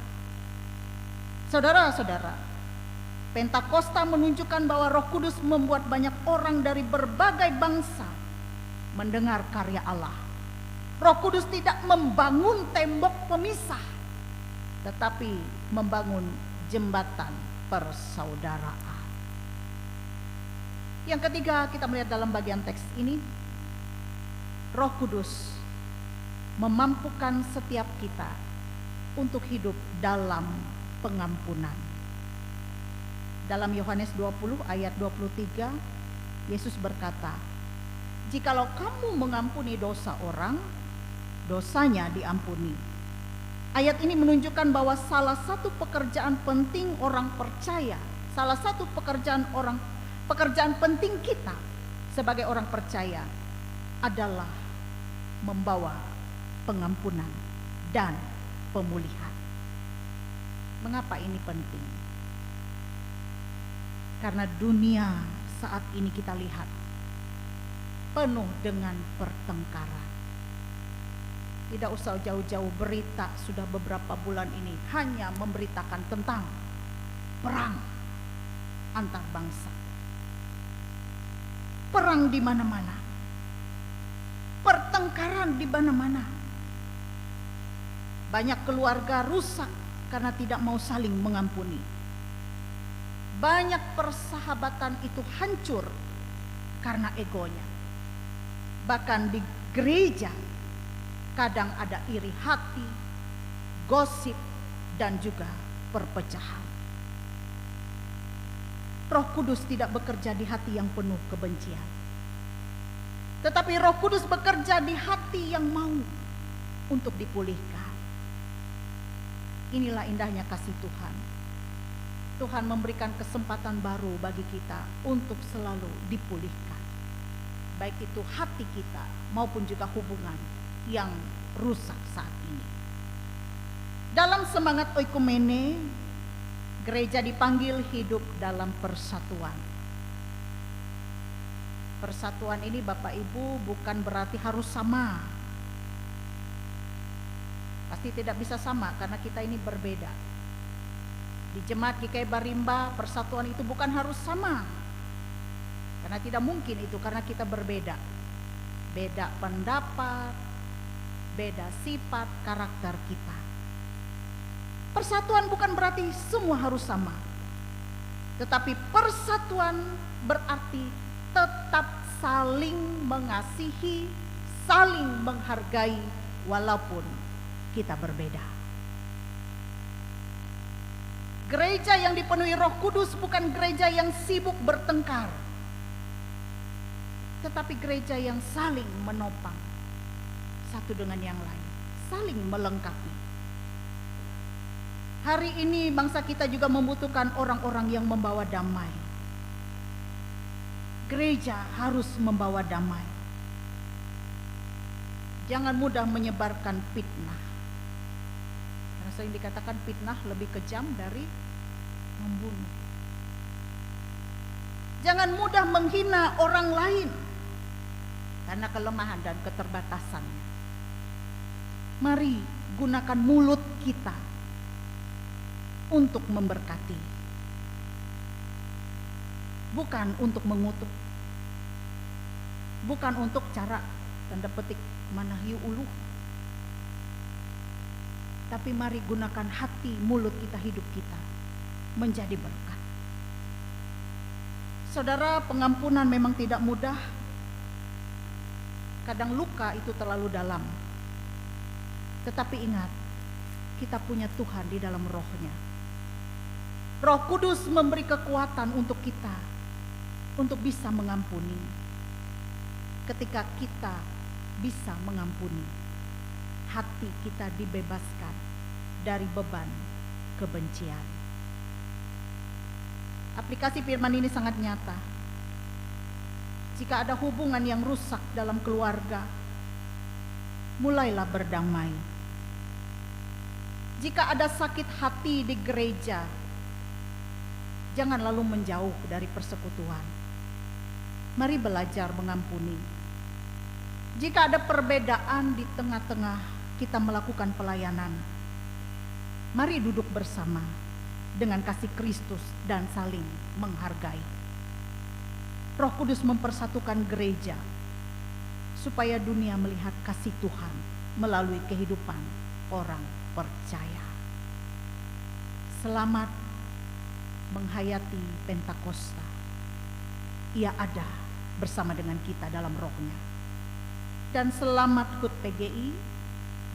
Saudara-saudara, Pentakosta menunjukkan bahwa Roh Kudus membuat banyak orang dari berbagai bangsa mendengar karya Allah. Roh Kudus tidak membangun tembok pemisah, tetapi membangun jembatan persaudaraan. Yang ketiga, kita melihat dalam bagian teks ini, Roh Kudus memampukan setiap kita untuk hidup dalam pengampunan. Dalam Yohanes 20 ayat 23, Yesus berkata, "Jikalau kamu mengampuni dosa orang, dosanya diampuni." Ayat ini menunjukkan bahwa salah satu pekerjaan penting orang percaya, salah satu pekerjaan penting kita sebagai orang percaya adalah membawa pengampunan dan pemulihan. Mengapa ini penting? Karena dunia saat ini kita lihat penuh dengan pertengkaran. Tidak usah jauh-jauh, berita sudah beberapa bulan ini hanya memberitakan tentang perang antar bangsa. Perang di mana-mana. Pertengkaran di mana-mana. Banyak keluarga rusak karena tidak mau saling mengampuni. Banyak persahabatan itu hancur karena egonya. Bahkan di gereja kadang ada iri hati, gosip, dan juga perpecahan. Roh Kudus tidak bekerja di hati yang penuh kebencian, tetapi Roh Kudus bekerja di hati yang mau untuk dipulihkan. Inilah indahnya kasih Tuhan. Tuhan memberikan kesempatan baru bagi kita untuk selalu dipulihkan, baik itu hati kita maupun juga hubungan yang rusak saat ini. Dalam semangat oikumene, gereja dipanggil hidup dalam persatuan. Persatuan ini Bapak Ibu bukan berarti harus sama. Pasti tidak bisa sama karena kita ini berbeda. Di Jemaat GKI Barimba, persatuan itu bukan harus sama. Karena tidak mungkin itu, karena kita berbeda. Beda pendapat, beda sifat, karakter kita. Persatuan bukan berarti semua harus sama. Tetapi persatuan berarti tetap saling mengasihi, saling menghargai walaupun kita berbeda. Gereja yang dipenuhi Roh Kudus bukan gereja yang sibuk bertengkar, tetapi gereja yang saling menopang satu dengan yang lain, saling melengkapi. Hari ini bangsa kita juga membutuhkan orang-orang yang membawa damai. Gereja harus membawa damai. Jangan mudah menyebarkan fitnah. Karena sering dikatakan fitnah lebih kejam dari membunuh. Jangan mudah menghina orang lain karena kelemahan dan keterbatasannya. Mari gunakan mulut kita untuk memberkati, bukan untuk mengutuk, bukan untuk cara tanda petik manahyu uluh, tapi mari gunakan hati, mulut kita, hidup kita menjadi berkat. Saudara, pengampunan memang tidak mudah. Kadang luka itu terlalu dalam. Tetapi ingat, kita punya Tuhan di dalam rohnya. Roh Kudus memberi kekuatan untuk kita untuk bisa mengampuni. Ketika kita bisa mengampuni, hati kita dibebaskan dari beban kebencian. Aplikasi firman ini sangat nyata. Jika ada hubungan yang rusak dalam keluarga, mulailah berdamai. Jika ada sakit hati di gereja, jangan lalu menjauh dari persekutuan. Mari belajar mengampuni. Jika ada perbedaan di tengah-tengah kita melakukan pelayanan, mari duduk bersama dengan kasih Kristus dan saling menghargai. Roh Kudus mempersatukan gereja supaya dunia melihat kasih Tuhan melalui kehidupan orang percaya. Selamat menghayati Pentakosta. Ia ada bersama dengan kita dalam rohnya. dan selamat HUT PGI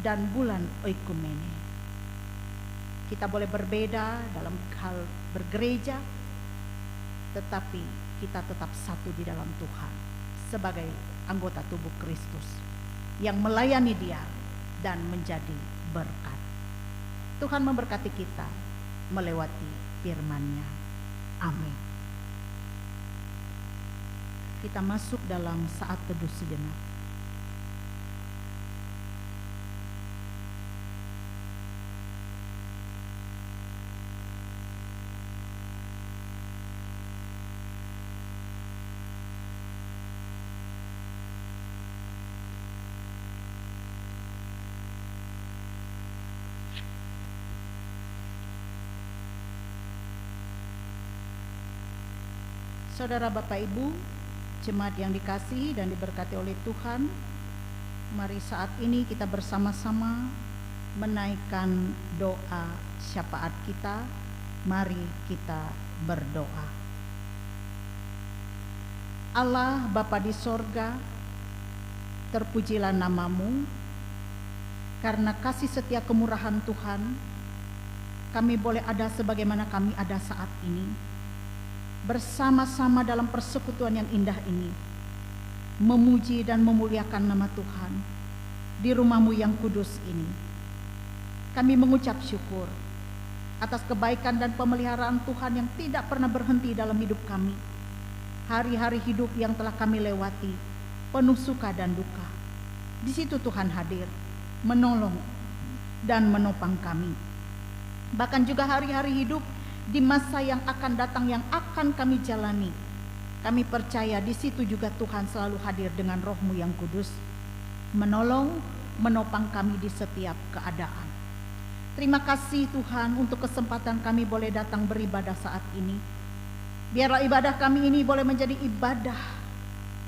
dan bulan Oikumene. Kita boleh berbeda dalam hal bergereja, tetapi kita tetap satu di dalam Tuhan sebagai anggota tubuh Kristus yang melayani Dia dan menjadi berkat. Tuhan memberkati kita melewati firman-Nya. Amin. Kita masuk dalam saat teduh sejenak. Saudara Bapak Ibu, jemaat yang dikasihi dan diberkati oleh Tuhan, mari saat ini kita bersama-sama menaikkan doa syafaat kita. Mari kita berdoa. Allah Bapa di sorga, terpujilah nama-Mu, karena kasih setia kemurahan Tuhan, kami boleh ada sebagaimana kami ada saat ini, bersama-sama dalam persekutuan yang indah ini, memuji dan memuliakan nama Tuhan di rumah-Mu yang kudus ini. Kami mengucap syukur atas kebaikan dan pemeliharaan Tuhan yang tidak pernah berhenti dalam hidup kami. Hari-hari hidup yang telah kami lewati penuh suka dan duka. Di situ Tuhan hadir, menolong dan menopang kami. Bahkan juga hari-hari hidup di masa yang akan datang yang akan kami jalani, kami percaya di situ juga Tuhan selalu hadir dengan Roh-Mu yang kudus, menolong, menopang kami di setiap keadaan. Terima kasih Tuhan untuk kesempatan kami boleh datang beribadah saat ini. Biarlah ibadah kami ini boleh menjadi ibadah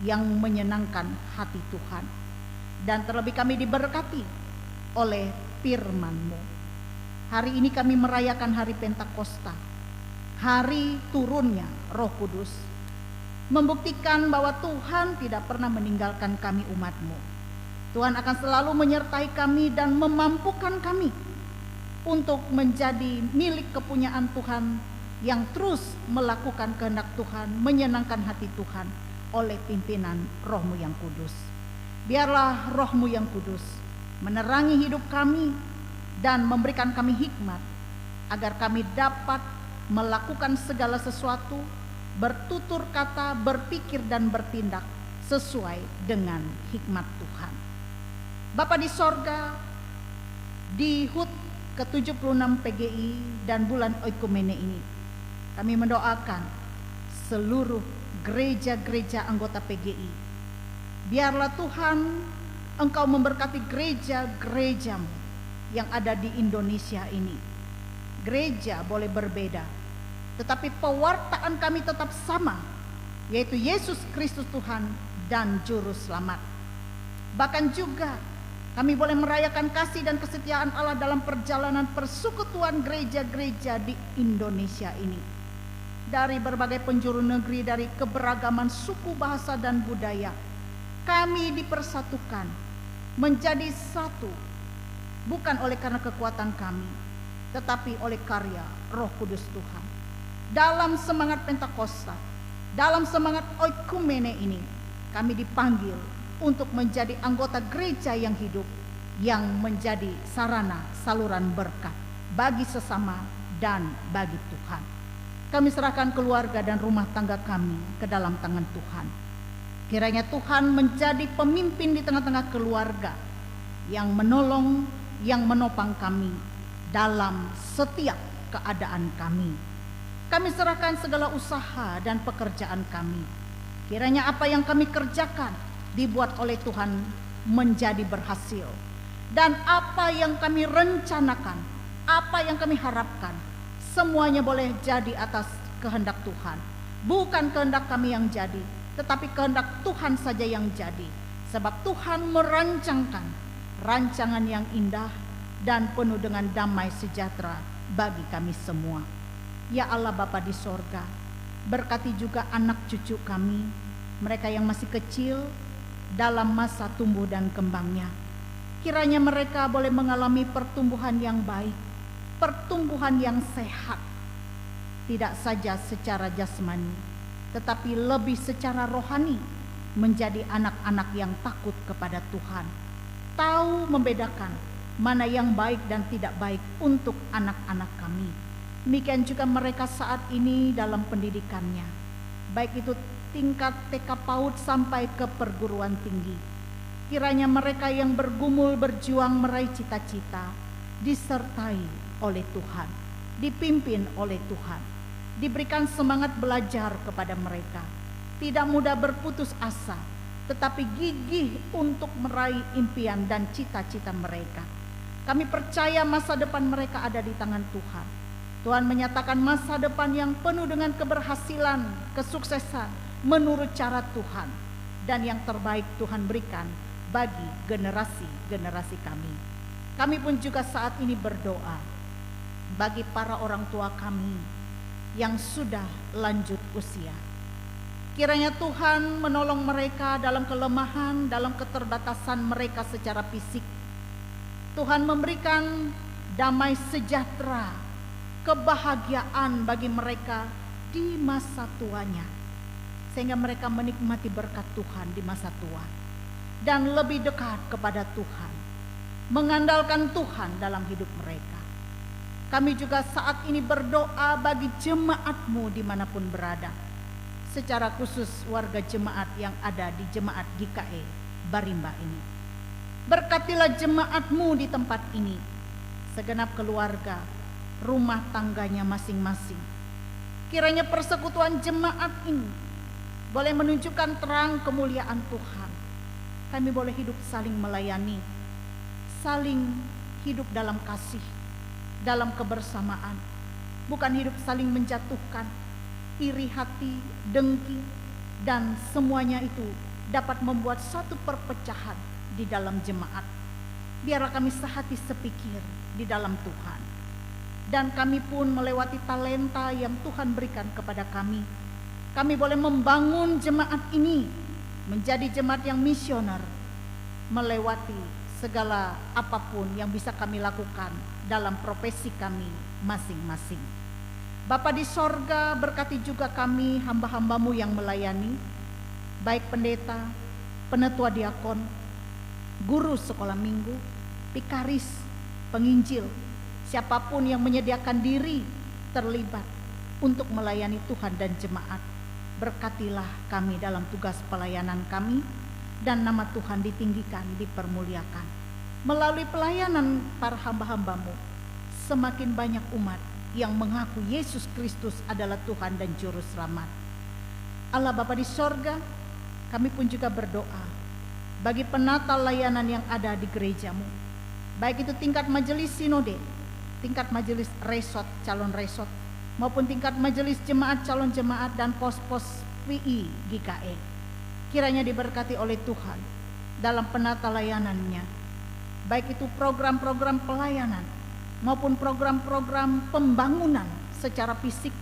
yang menyenangkan hati Tuhan, dan terlebih kami diberkati oleh firman-Mu. Hari ini kami merayakan hari Pentakosta, hari turunnya Roh Kudus, membuktikan bahwa Tuhan tidak pernah meninggalkan kami umat-Mu. Tuhan akan selalu menyertai kami dan memampukan kami untuk menjadi milik kepunyaan Tuhan yang terus melakukan kehendak Tuhan, menyenangkan hati Tuhan oleh pimpinan Roh-Mu yang kudus. Biarlah Roh-Mu yang kudus menerangi hidup kami dan memberikan kami hikmat agar kami dapat melakukan segala sesuatu, bertutur kata, berpikir dan bertindak sesuai dengan hikmat Tuhan. Bapa di sorga, di HUT ke-76 PGI dan bulan Oikumene ini, kami mendoakan seluruh gereja-gereja anggota PGI. Biarlah Tuhan Engkau memberkati gereja-gereja-Mu yang ada di Indonesia ini. Gereja boleh berbeda, tetapi pewartaan kami tetap sama, yaitu Yesus Kristus Tuhan dan Juru Selamat. Bahkan juga kami boleh merayakan kasih dan kesetiaan Allah dalam perjalanan persekutuan gereja-gereja di Indonesia ini. Dari berbagai penjuru negeri, dari keberagaman suku, bahasa, dan budaya, kami dipersatukan menjadi satu, bukan oleh karena kekuatan kami, tetapi oleh karya Roh Kudus Tuhan. Dalam semangat Pentakosta, dalam semangat Oikumene ini, kami dipanggil untuk menjadi anggota gereja yang hidup, yang menjadi sarana saluran berkat bagi sesama dan bagi Tuhan. Kami serahkan keluarga dan rumah tangga kami ke dalam tangan Tuhan. Kiranya Tuhan menjadi pemimpin di tengah-tengah keluarga yang menolong, yang menopang kami dalam setiap keadaan kami. Kami serahkan segala usaha dan pekerjaan kami. Kiranya apa yang kami kerjakan dibuat oleh Tuhan menjadi berhasil. Dan apa yang kami rencanakan, apa yang kami harapkan, semuanya boleh jadi atas kehendak Tuhan. Bukan kehendak kami yang jadi, tetapi kehendak Tuhan saja yang jadi. Sebab Tuhan merancangkan rancangan yang indah dan penuh dengan damai sejahtera bagi kami semua. Ya Allah Bapa di sorga, berkati juga anak cucu kami, mereka yang masih kecil dalam masa tumbuh dan kembangnya. Kiranya mereka boleh mengalami pertumbuhan yang baik, pertumbuhan yang sehat, tidak saja secara jasmani, tetapi lebih secara rohani, menjadi anak-anak yang takut kepada Tuhan, tahu membedakan mana yang baik dan tidak baik untuk anak-anak kami. Demikian juga mereka saat ini dalam pendidikannya, baik itu tingkat TK PAUD sampai ke perguruan tinggi. Kiranya mereka yang bergumul berjuang meraih cita-cita disertai oleh Tuhan, dipimpin oleh Tuhan, diberikan semangat belajar kepada mereka, tidak mudah berputus asa, tetapi gigih untuk meraih impian dan cita-cita mereka. Kami percaya masa depan mereka ada di tangan Tuhan. Tuhan menyatakan masa depan yang penuh dengan keberhasilan, kesuksesan menurut cara Tuhan, dan yang terbaik Tuhan berikan bagi generasi-generasi kami. Kami pun juga saat ini berdoa bagi para orang tua kami yang sudah lanjut usia. Kiranya Tuhan menolong mereka dalam kelemahan, dalam keterbatasan mereka secara fisik. Tuhan memberikan damai sejahtera, kebahagiaan bagi mereka di masa tuanya, sehingga mereka menikmati berkat Tuhan di masa tua dan lebih dekat kepada Tuhan, mengandalkan Tuhan dalam hidup mereka. Kami juga saat ini berdoa bagi jemaat-Mu dimanapun berada, secara khusus warga jemaat yang ada di jemaat GKE Barimba ini. Berkatilah jemaat-Mu di tempat ini, segenap keluarga, rumah tangganya masing-masing. Kiranya persekutuan jemaat ini boleh menunjukkan terang kemuliaan Tuhan. Kami boleh hidup saling melayani, saling hidup dalam kasih, dalam kebersamaan, bukan hidup saling menjatuhkan, iri hati, dengki, dan semuanya itu dapat membuat satu perpecahan di dalam jemaat. Biarlah kami sehati sepikir di dalam Tuhan, dan kami pun melewati talenta yang Tuhan berikan kepada kami. Kami boleh membangun jemaat ini menjadi jemaat yang misioner, melewati segala apapun yang bisa kami lakukan dalam profesi kami masing-masing. Bapa di sorga, berkati juga kami hamba-hamba-Mu yang melayani, baik pendeta, penetua diakon, guru sekolah minggu, pikaris, penginjil, siapapun yang menyediakan diri terlibat untuk melayani Tuhan dan jemaat. Berkatilah kami dalam tugas pelayanan kami, dan nama Tuhan ditinggikan, dipermuliakan. Melalui pelayanan para hamba-hamba-Mu, semakin banyak umat yang mengaku Yesus Kristus adalah Tuhan dan Juru Selamat. Allah Bapa di sorga, kami pun juga berdoa bagi penata layanan yang ada di gereja-Mu, baik itu tingkat majelis sinode, tingkat majelis resort, calon resort, maupun tingkat majelis jemaat, calon jemaat, dan pos-pos WI GKE. Kiranya diberkati oleh Tuhan dalam penata layanannya, baik itu program-program pelayanan maupun program-program pembangunan secara fisik,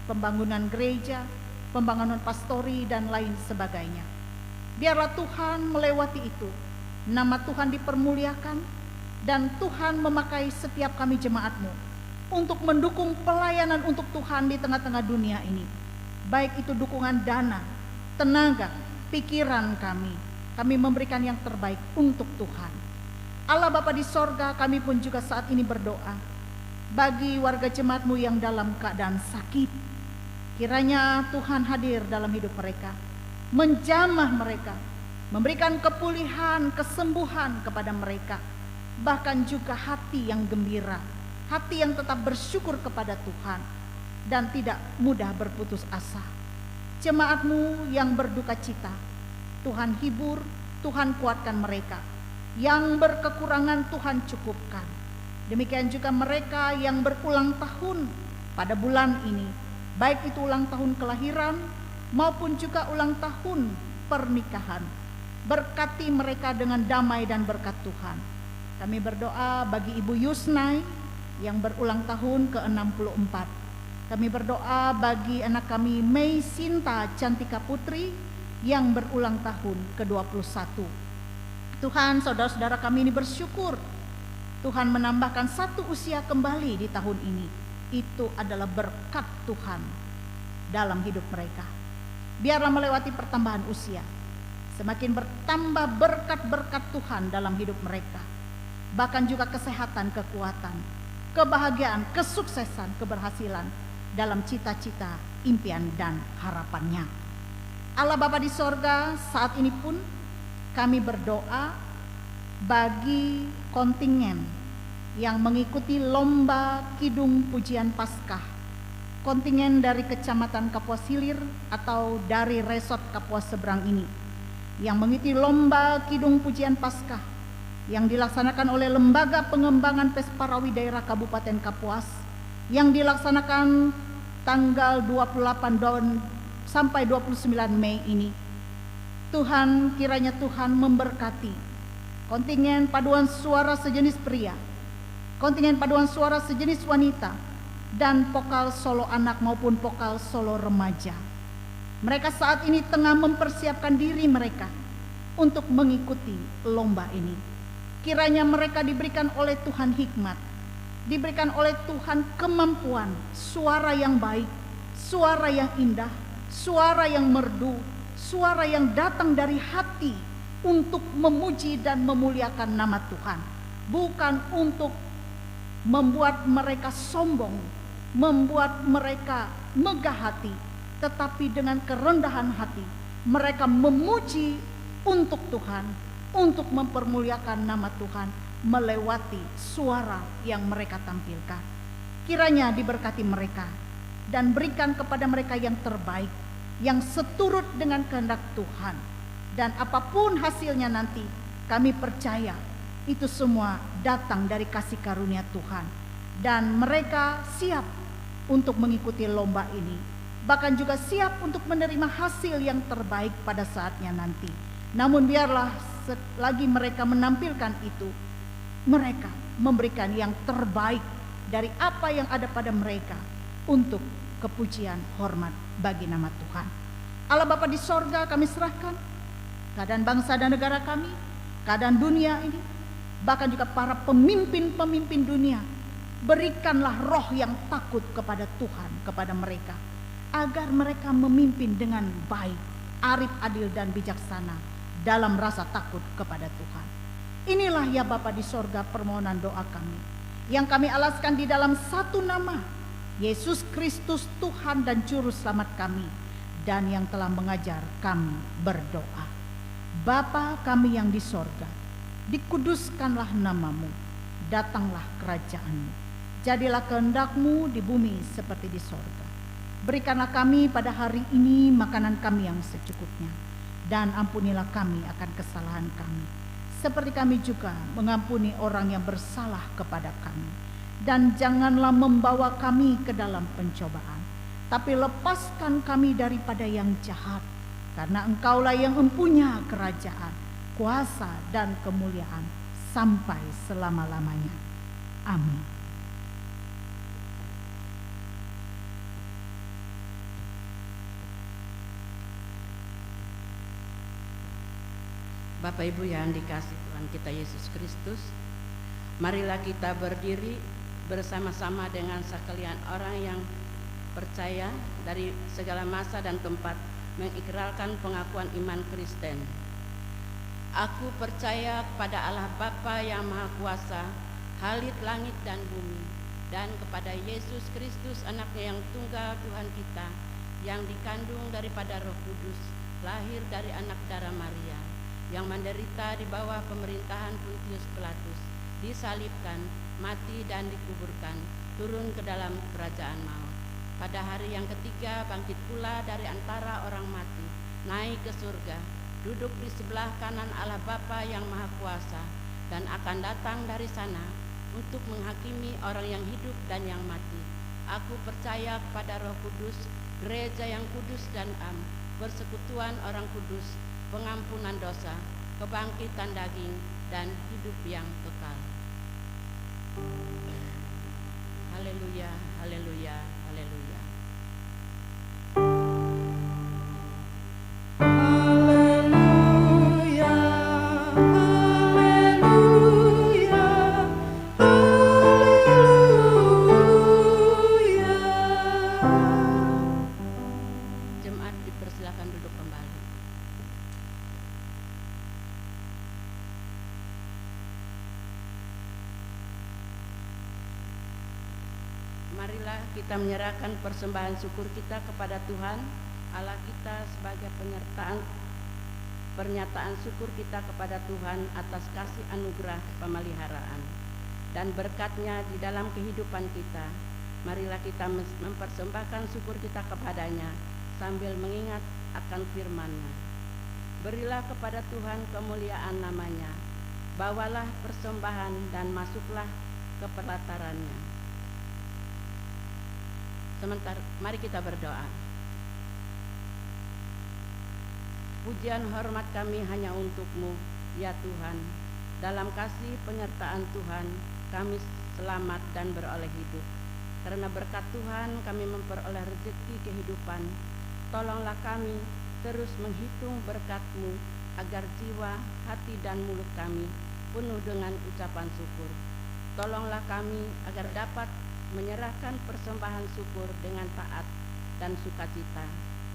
pembangunan gereja, pembangunan pastori, dan lain sebagainya. Biarlah Tuhan melewati itu, nama Tuhan dipermuliakan, dan Tuhan memakai setiap kami jemaat-Mu untuk mendukung pelayanan untuk Tuhan di tengah-tengah dunia ini. Baik itu dukungan dana, tenaga, pikiran kami memberikan yang terbaik untuk Tuhan. Allah Bapa di sorga, kami pun juga saat ini berdoa bagi warga jemaat-Mu yang dalam keadaan sakit. Kiranya Tuhan hadir dalam hidup mereka, menjamah mereka, memberikan kepulihan, kesembuhan kepada mereka, bahkan juga hati yang gembira, hati yang tetap bersyukur kepada Tuhan dan tidak mudah berputus asa. Jemaat-Mu yang berduka cita, Tuhan hibur, Tuhan kuatkan mereka. Yang berkekurangan Tuhan cukupkan. Demikian juga mereka yang berulang tahun pada bulan ini, baik itu ulang tahun kelahiran maupun juga ulang tahun pernikahan. Berkati mereka dengan damai dan berkat Tuhan. Kami berdoa bagi Ibu Yusnai yang berulang tahun ke-64. Kami berdoa bagi anak kami Mei Sinta Cantika Putri yang berulang tahun ke-21. Tuhan, saudara-saudara kami ini bersyukur Tuhan menambahkan satu usia kembali di tahun ini. Itu adalah berkat Tuhan dalam hidup mereka. Biarlah melewati pertambahan usia, semakin bertambah berkat-berkat Tuhan dalam hidup mereka. Bahkan juga kesehatan, kekuatan, kebahagiaan, kesuksesan, keberhasilan dalam cita-cita, impian, dan harapannya. Allah Bapa di sorga, saat ini pun kami berdoa bagi kontingen yang mengikuti lomba Kidung Pujian Paskah, kontingen dari Kecamatan Kapuas Hilir atau dari Resort Kapuas Seberang ini, yang mengikuti lomba Kidung Pujian Paskah yang dilaksanakan oleh Lembaga Pengembangan Pesparawi Daerah Kabupaten Kapuas, yang dilaksanakan tanggal 28 sampai 29 Mei ini. Tuhan, kiranya Tuhan memberkati kontingen paduan suara sejenis pria, kontingen paduan suara sejenis wanita, dan vokal solo anak maupun vokal solo remaja. Mereka saat ini tengah mempersiapkan diri mereka untuk mengikuti lomba ini. Kiranya mereka diberikan oleh Tuhan hikmat, diberikan oleh Tuhan kemampuan, suara yang baik, suara yang indah, suara yang merdu, suara yang datang dari hati untuk memuji dan memuliakan nama Tuhan, bukan untuk membuat mereka sombong, membuat mereka megah hati, tetapi dengan kerendahan hati mereka memuji untuk Tuhan, untuk mempermuliakan nama Tuhan melewati suara yang mereka tampilkan. Kiranya diberkati mereka dan berikan kepada mereka yang terbaik, yang seturut dengan kehendak Tuhan. Dan apapun hasilnya nanti, kami percaya itu semua datang dari kasih karunia Tuhan. Dan mereka siap untuk mengikuti lomba ini, bahkan juga siap untuk menerima hasil yang terbaik pada saatnya nanti. Namun biarlah selagi mereka menampilkan itu, mereka memberikan yang terbaik dari apa yang ada pada mereka untuk kepujian hormat bagi nama Tuhan. Allah Bapa di sorga, kami serahkan keadaan bangsa dan negara kami, keadaan dunia ini, bahkan juga para pemimpin-pemimpin dunia. Berikanlah roh yang takut kepada Tuhan kepada mereka, agar mereka memimpin dengan baik, arif, adil, dan bijaksana dalam rasa takut kepada Tuhan. Inilah ya Bapa di sorga permohonan doa kami, yang kami alaskan di dalam satu nama, Yesus Kristus Tuhan dan Juru Selamat kami, dan yang telah mengajar kami berdoa. Bapa kami yang di sorga, dikuduskanlah namamu, datanglah kerajaanmu, jadilah kehendak-Mu di bumi seperti di sorga. Berikanlah kami pada hari ini makanan kami yang secukupnya, dan ampunilah kami akan kesalahan kami, seperti kami juga mengampuni orang yang bersalah kepada kami. Dan janganlah membawa kami ke dalam pencobaan, tapi lepaskan kami daripada yang jahat, karena Engkaulah yang mempunyai kerajaan, kuasa, dan kemuliaan sampai selama-lamanya. Amin. Bapak Ibu yang dikasihi Tuhan kita Yesus Kristus, marilah kita berdiri bersama-sama dengan sekalian orang yang percaya dari segala masa dan tempat mengikrarkan pengakuan iman Kristen. Aku percaya kepada Allah Bapa yang Maha Kuasa, Khalid langit dan bumi, dan kepada Yesus Kristus anaknya yang tunggal Tuhan kita, yang dikandung daripada Roh Kudus, lahir dari anak darah Maria, yang menderita di bawah pemerintahan Pontius Pilatus, disalibkan, mati dan dikuburkan, turun ke dalam kerajaan maut. Pada hari yang ketiga bangkit pula dari antara orang mati, naik ke surga, duduk di sebelah kanan Allah Bapa yang Maha Kuasa, dan akan datang dari sana untuk menghakimi orang yang hidup dan yang mati. Aku percaya kepada Roh Kudus, gereja yang kudus dan am, persekutuan orang kudus, pengampunan dosa, kebangkitan daging, dan hidup yang kekal. Haleluya, haleluya, haleluya. Marilah kita menyerahkan persembahan syukur kita kepada Tuhan Allah kita sebagai pernyataan syukur kita kepada Tuhan atas kasih anugerah pemeliharaan dan berkat-Nya di dalam kehidupan kita. Marilah kita mempersembahkan syukur kita kepadanya sambil mengingat akan firman-Nya. Berilah kepada Tuhan kemuliaan nama-Nya, bawalah persembahan dan masuklah ke pelataran-Nya. Sementara mari kita berdoa. Pujian hormat kami hanya untuk-Mu, ya Tuhan. Dalam kasih penyertaan Tuhan, kami selamat dan beroleh hidup. Karena berkat Tuhan kami memperoleh rezeki kehidupan. Tolonglah kami terus menghitung berkat-Mu agar jiwa, hati dan mulut kami penuh dengan ucapan syukur. Tolonglah kami agar dapat menyerahkan persembahan syukur dengan taat dan sukacita.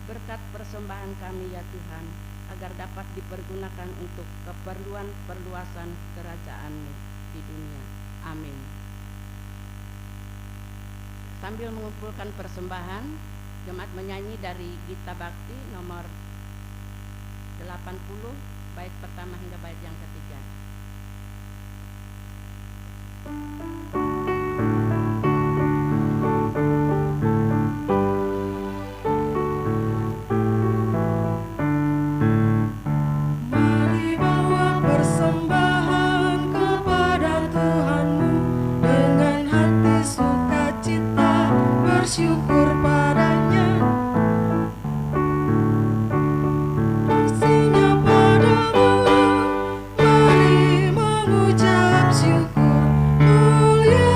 Berkat persembahan kami ya Tuhan, agar dapat dipergunakan untuk keperluan perluasan kerajaan-Mu di dunia. Amin. Sambil mengumpulkan persembahan, jemaat menyanyi dari Gita Bakti nomor 80, bait pertama hingga bait yang ketiga. Mari bawa persembahan kepada Tuhanmu dengan hati sukacita, bersyukur padanya. Kasih-Nya padamu, mari mengucap syukur. Mulia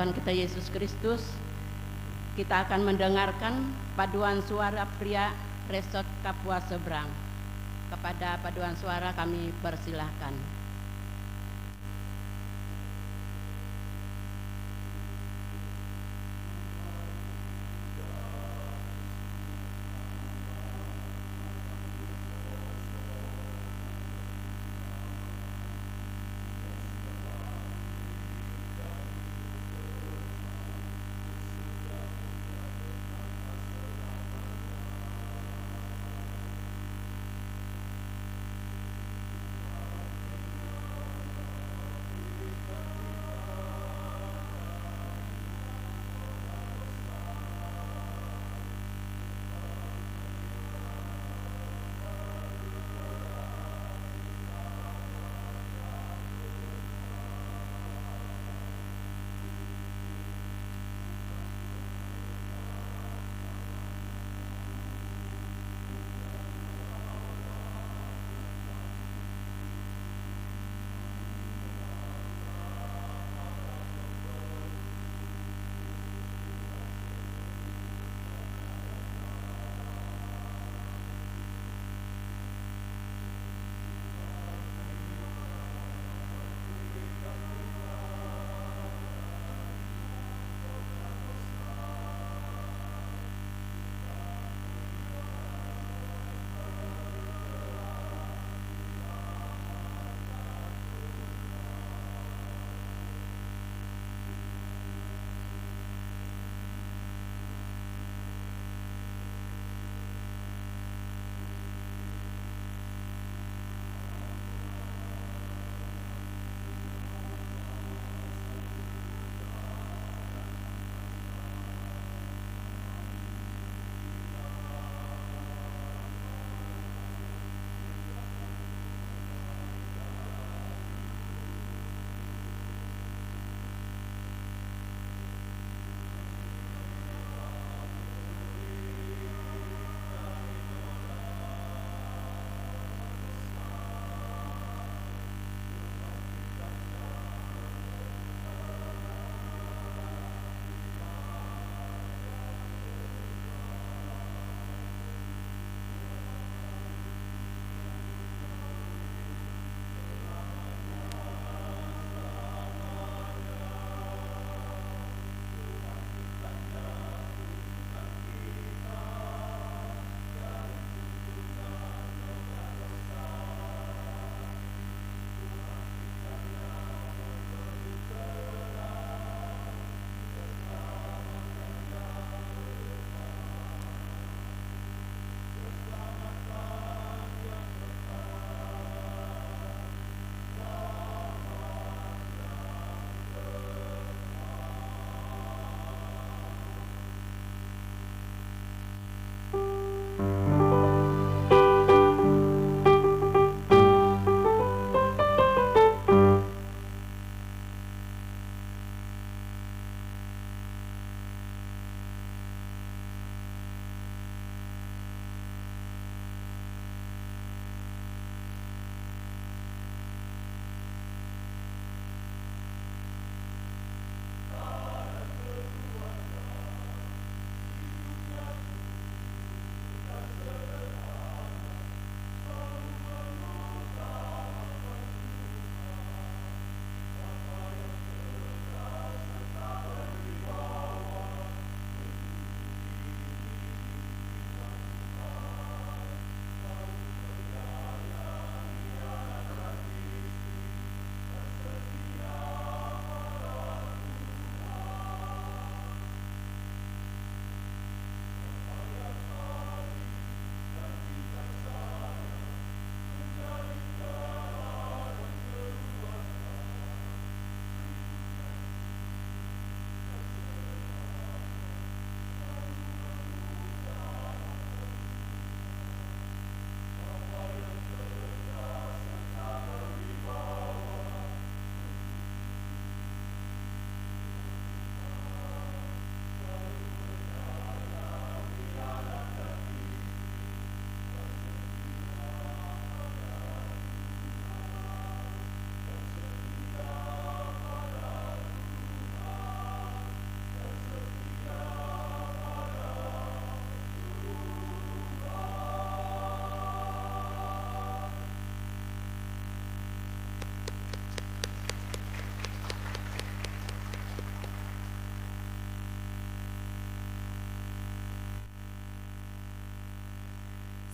Tuhan kita Yesus Kristus, kita akan mendengarkan paduan suara pria Resort Kapuas Seberang. Kepada paduan suara kami persilahkan.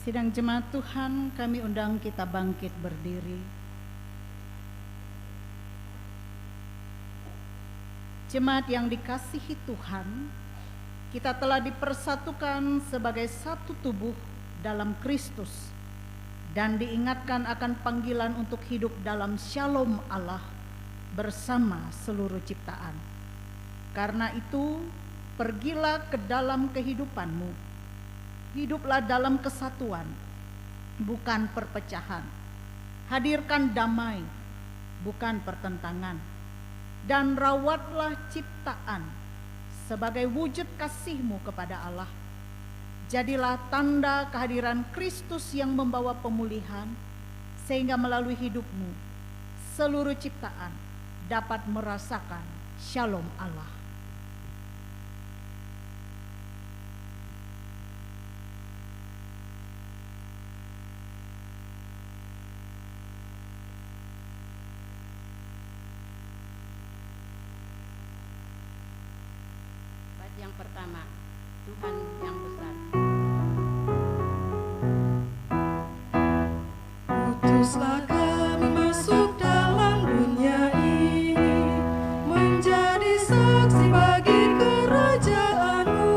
Sidang jemaat Tuhan, kami undang kita bangkit berdiri. Jemaat yang dikasihi Tuhan, kita telah dipersatukan sebagai satu tubuh dalam Kristus dan diingatkan akan panggilan untuk hidup dalam shalom Allah bersama seluruh ciptaan. Karena itu, pergilah ke dalam kehidupanmu. Hiduplah dalam kesatuan, bukan perpecahan. Hadirkan damai, bukan pertentangan. Dan rawatlah ciptaan sebagai wujud kasih-Mu kepada Allah. Jadilah tanda kehadiran Kristus yang membawa pemulihan, sehingga melalui hidup-Mu, seluruh ciptaan dapat merasakan shalom Allah. Yang pertama, Tuhan yang besar. Utuslah kami masuk dalam dunia ini, menjadi saksi bagi kerajaan-Mu,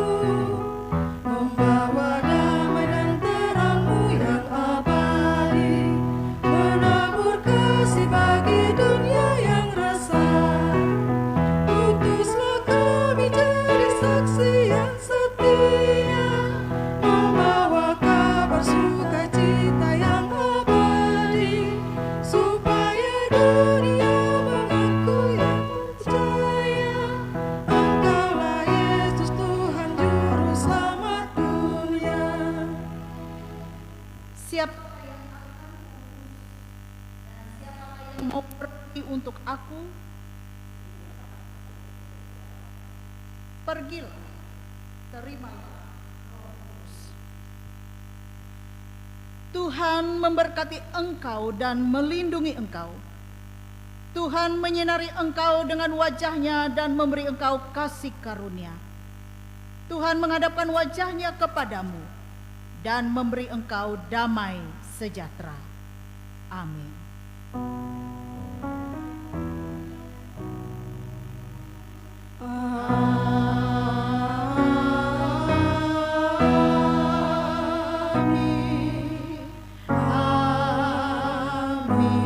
membawa damai dan terang-Mu yang abadi, menabur kasih bagi dunia yang resah. Utuslah kami jadi saksi yang setia, membawa kabar sukacita yang abadi, supaya dunia mengaku yang percaya, Engkaulah Yesus Tuhan Juru Selamat dunia. Siapa yang mau pergi untuk aku? Pergilah, terimalah. Tuhan memberkati engkau dan melindungi engkau. Tuhan menyinari engkau dengan wajah-Nya dan memberi engkau kasih karunia. Tuhan menghadapkan wajah-Nya kepadamu dan memberi engkau damai sejahtera. Amin. Amin. Amin.